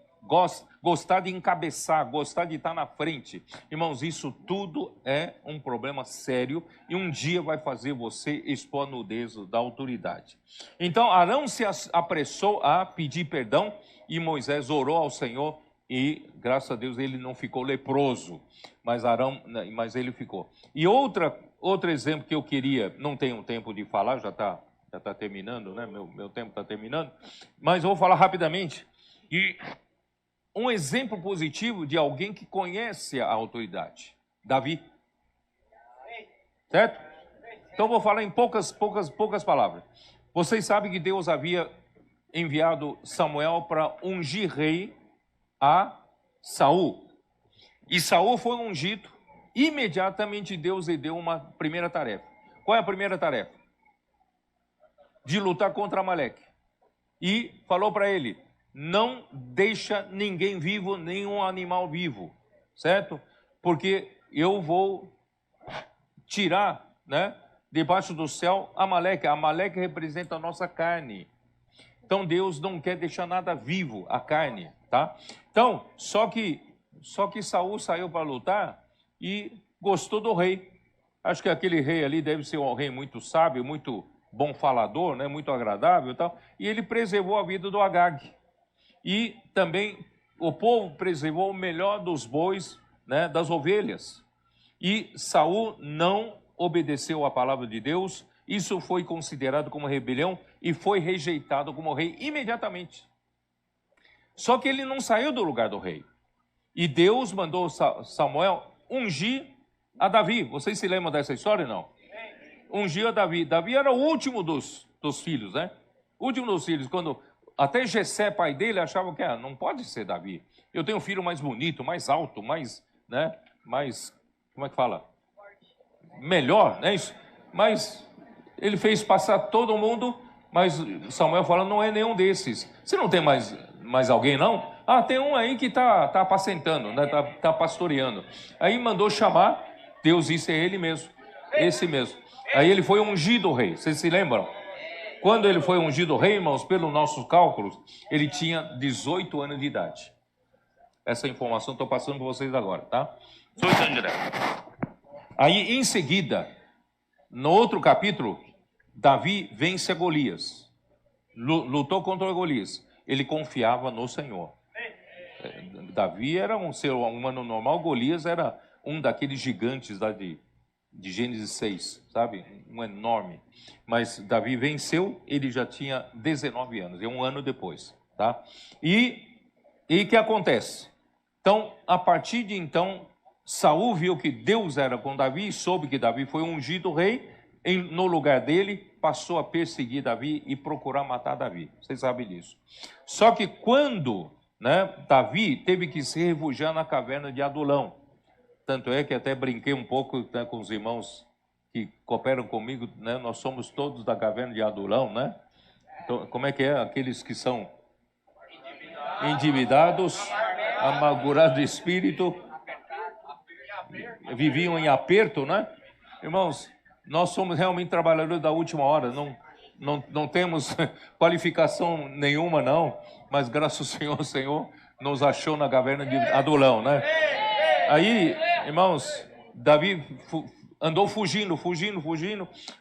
gostar de encabeçar, gostar de estar na frente. Irmãos, isso tudo é um problema sério e um dia vai fazer você expor a nudez da autoridade. Então, Arão se apressou a pedir perdão e Moisés orou ao Senhor e, graças a Deus, ele não ficou leproso, mas ele ficou. E outro exemplo que eu queria, não tenho tempo de falar, já está terminando, né? Meu tempo está terminando, mas eu vou falar rapidamente. E um exemplo positivo de alguém que conhece a autoridade, Davi. Certo? Então vou falar em poucas palavras. Vocês sabem que Deus havia enviado Samuel para ungir rei a Saul. E Saul foi ungido, imediatamente Deus lhe deu uma primeira tarefa. Qual é a primeira tarefa? De lutar contra Amaleque. E falou para ele: não deixa ninguém vivo, nenhum animal vivo, certo? Porque eu vou tirar, né, debaixo do céu Amaleque. Amaleque representa a nossa carne. Então Deus não quer deixar nada vivo, a carne, tá? Então, só que Saul saiu para lutar e gostou do rei. Acho que aquele rei ali deve ser um rei muito sábio, muito bom falador, né, muito agradável e tal. E ele preservou a vida do Agag. E também o povo preservou o melhor dos bois, né, das ovelhas. E Saul não obedeceu à palavra de Deus. Isso foi considerado como rebelião e foi rejeitado como rei imediatamente. Só que ele não saiu do lugar do rei. E Deus mandou Samuel ungir a Davi. Vocês se lembram dessa história, não? Ungiu a Davi. Davi era o último dos filhos, né? O último dos filhos. Quando até Jessé, pai dele, achava que não pode ser Davi. Eu tenho um filho mais bonito, mais alto, mais, né? Mais, como é que fala? Melhor, né? Mas ele fez passar todo mundo, mas Samuel fala: não é nenhum desses. Você não tem mais alguém, não? Tem um aí que tá apacentando, né? Tá pastoreando. Aí mandou chamar, Deus disse: é ele mesmo, esse mesmo. Aí ele foi ungido rei, vocês se lembram? Quando ele foi ungido rei, irmãos, pelos nossos cálculos, ele tinha 18 anos de idade. Essa informação estou passando para vocês agora, tá? 18 anos de idade. Aí, em seguida, no outro capítulo, Davi vence a Golias. Lutou contra Golias. Ele confiava no Senhor. Davi era um ser humano normal, Golias era um daqueles gigantes lá de Gênesis 6, sabe? Um enorme. Mas Davi venceu, ele já tinha 19 anos, um ano depois, tá? E o que acontece? Então, a partir de então, Saul viu que Deus era com Davi e soube que Davi foi ungido rei, no lugar dele, passou a perseguir Davi e procurar matar Davi. Vocês sabem disso. Só que quando, né, Davi teve que se refugiar na caverna de Adulão. Tanto é que até brinquei um pouco, né, com os irmãos que cooperam comigo, né? Nós somos todos da caverna de Adulão, né? Então, como é que é? Aqueles que são endividados, amargurados de espírito, viviam em aperto, né? Irmãos, nós somos realmente trabalhadores da última hora, não temos qualificação nenhuma, não, mas graças ao Senhor, o Senhor nos achou na caverna de Adulão, né? Aí, irmãos, Davi andou fugindo,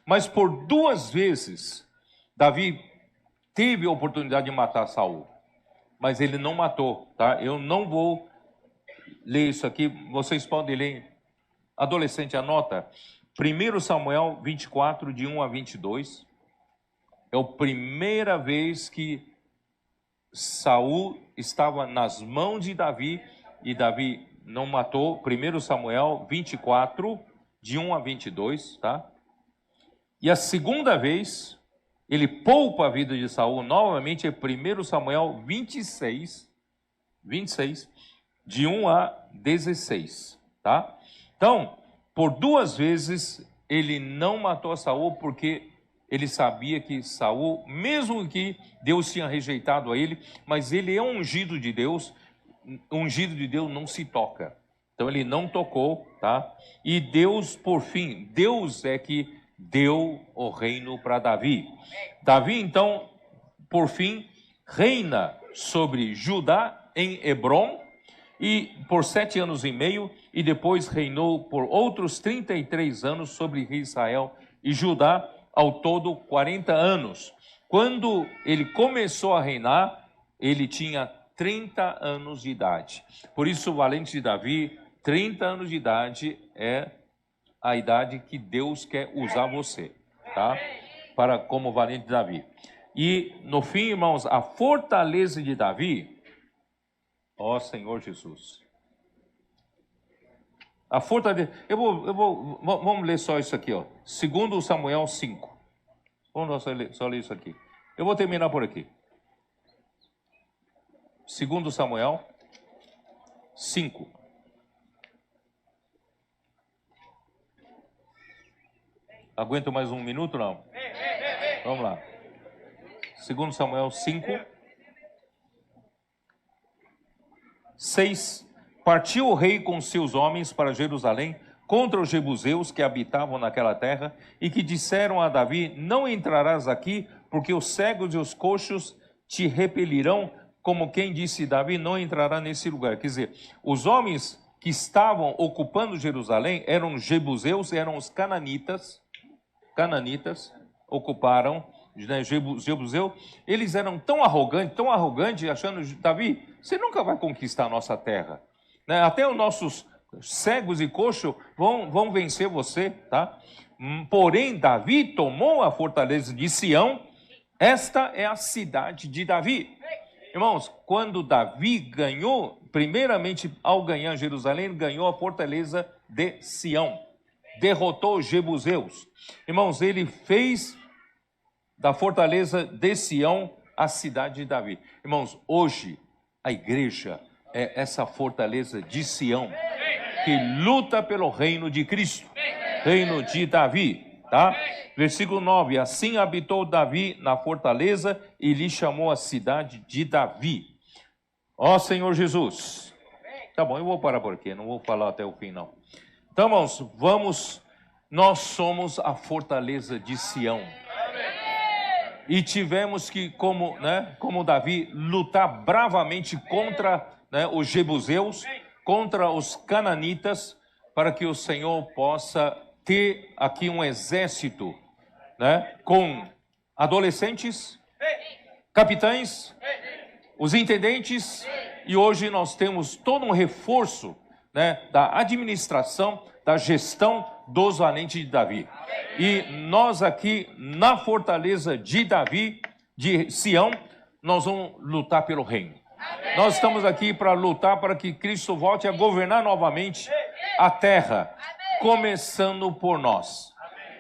mas por 2 vezes Davi teve a oportunidade de matar Saul, mas ele não matou, tá? Eu não vou ler isso aqui, vocês podem ler. Adolescente, anota. 1 Samuel 24, de 1 a 22. É a primeira vez que Saul estava nas mãos de Davi e Davi não matou. 1 Samuel 24, de 1 a 22, tá? E a segunda vez, ele poupa a vida de Saul novamente, é 1 Samuel 26, de 1 a 16, tá? Então, por 2 vezes, ele não matou Saul, porque ele sabia que Saul, mesmo que Deus tinha rejeitado a ele, mas ele é ungido de Deus, ungido de Deus não se toca. Então ele não tocou, tá? E Deus, por fim, Deus é que deu o reino para Davi. Davi, então, por fim, reina sobre Judá em Hebrom, e por 7 anos e meio, e depois reinou por outros 33 anos sobre Israel e Judá, ao todo 40 anos. Quando ele começou a reinar, ele tinha 30 anos de idade. Por isso, o valente de Davi, 30 anos de idade é a idade que Deus quer usar você, tá? Como valente de Davi. E no fim, irmãos, a fortaleza de Davi, ó Senhor Jesus. A fortaleza, vamos ler só isso aqui, ó. 2 Samuel 5. Vamos só ler isso aqui. Eu vou terminar por aqui. 2 Samuel 5. Aguento mais 1 minuto, não? Vamos lá. 2 Samuel 5. 6. Partiu o rei com seus homens para Jerusalém contra os jebuseus que habitavam naquela terra e que disseram a Davi: não entrarás aqui, porque os cegos e os coxos te repelirão, como quem disse: Davi não entrará nesse lugar. Quer dizer, os homens que estavam ocupando Jerusalém eram jebuseus, eram os cananitas ocuparam, né, Jebuseu. Eles eram tão arrogantes, achando: Davi, você nunca vai conquistar a nossa terra, né? Até os nossos cegos e coxos vão vencer você, tá? Porém, Davi tomou a fortaleza de Sião. Esta é a cidade de Davi. Irmãos, quando Davi ganhou, primeiramente ao ganhar Jerusalém, ele ganhou a fortaleza de Sião, derrotou os jebuseus. Irmãos, ele fez da fortaleza de Sião a cidade de Davi. Irmãos, hoje a igreja é essa fortaleza de Sião, que luta pelo reino de Cristo, reino de Davi, tá? Versículo 9, assim habitou Davi na fortaleza e lhe chamou a cidade de Davi. Ó Senhor Jesus. Tá bom, eu vou parar por aqui, não vou falar até o fim, não. Então, irmãos, nós somos a fortaleza de Sião. E tivemos que, como Davi, lutar bravamente contra, né, os jebuseus, contra os cananitas, para que o Senhor possa ter aqui um exército, né, com adolescentes, capitães, os intendentes, e hoje nós temos todo um reforço, né, da administração, da gestão dos valentes de Davi. E nós aqui na fortaleza de Davi, de Sião, nós vamos lutar pelo reino. Nós estamos aqui para lutar para que Cristo volte a governar novamente a terra, começando por nós.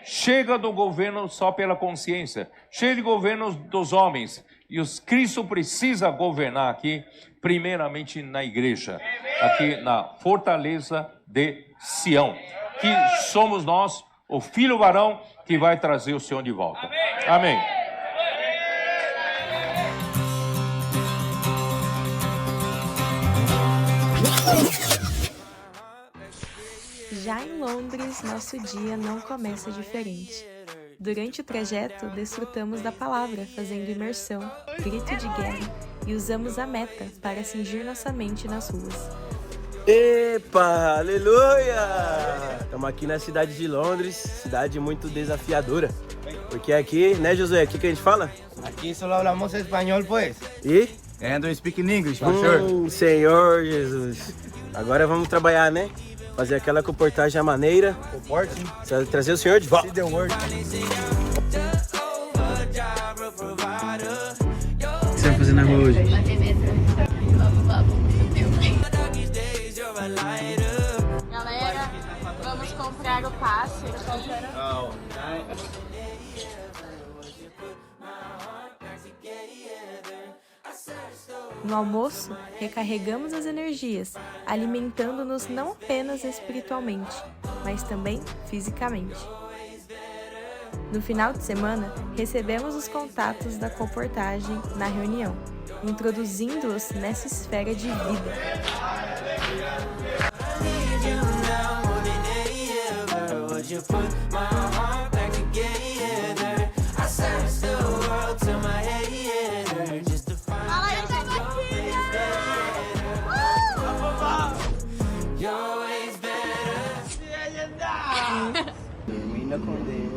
Chega do governo só pela consciência, chega de governo dos homens, e Cristo precisa governar aqui, primeiramente na igreja, aqui na fortaleza de Sião, que somos nós, o filho varão que vai trazer o Senhor de volta. Amém.
Já em Londres, nosso dia não começa diferente. Durante o trajeto, desfrutamos da palavra, fazendo imersão, grito de guerra e usamos a meta para cingir nossa mente nas ruas.
Epa, aleluia! Estamos aqui na cidade de Londres, cidade muito desafiadora. Porque aqui, né, Josué, aqui que a gente fala?
Aquí solo hablamos español, pues.
E?
And we speak in English, for sure.
Senhor Jesus. Agora vamos trabalhar, né? Fazer aquela comportagem à maneira.
Comporting.
Trazer o senhor de volta.
See the word.
O que você vai fazer na rua hoje?
Galera, vamos comprar o passe aqui.
No almoço, recarregamos as energias, alimentando-nos não apenas espiritualmente, mas também fisicamente. No final de semana, recebemos os contatos da comportagem na reunião, introduzindo-os nessa esfera de vida.
Termina com Deus.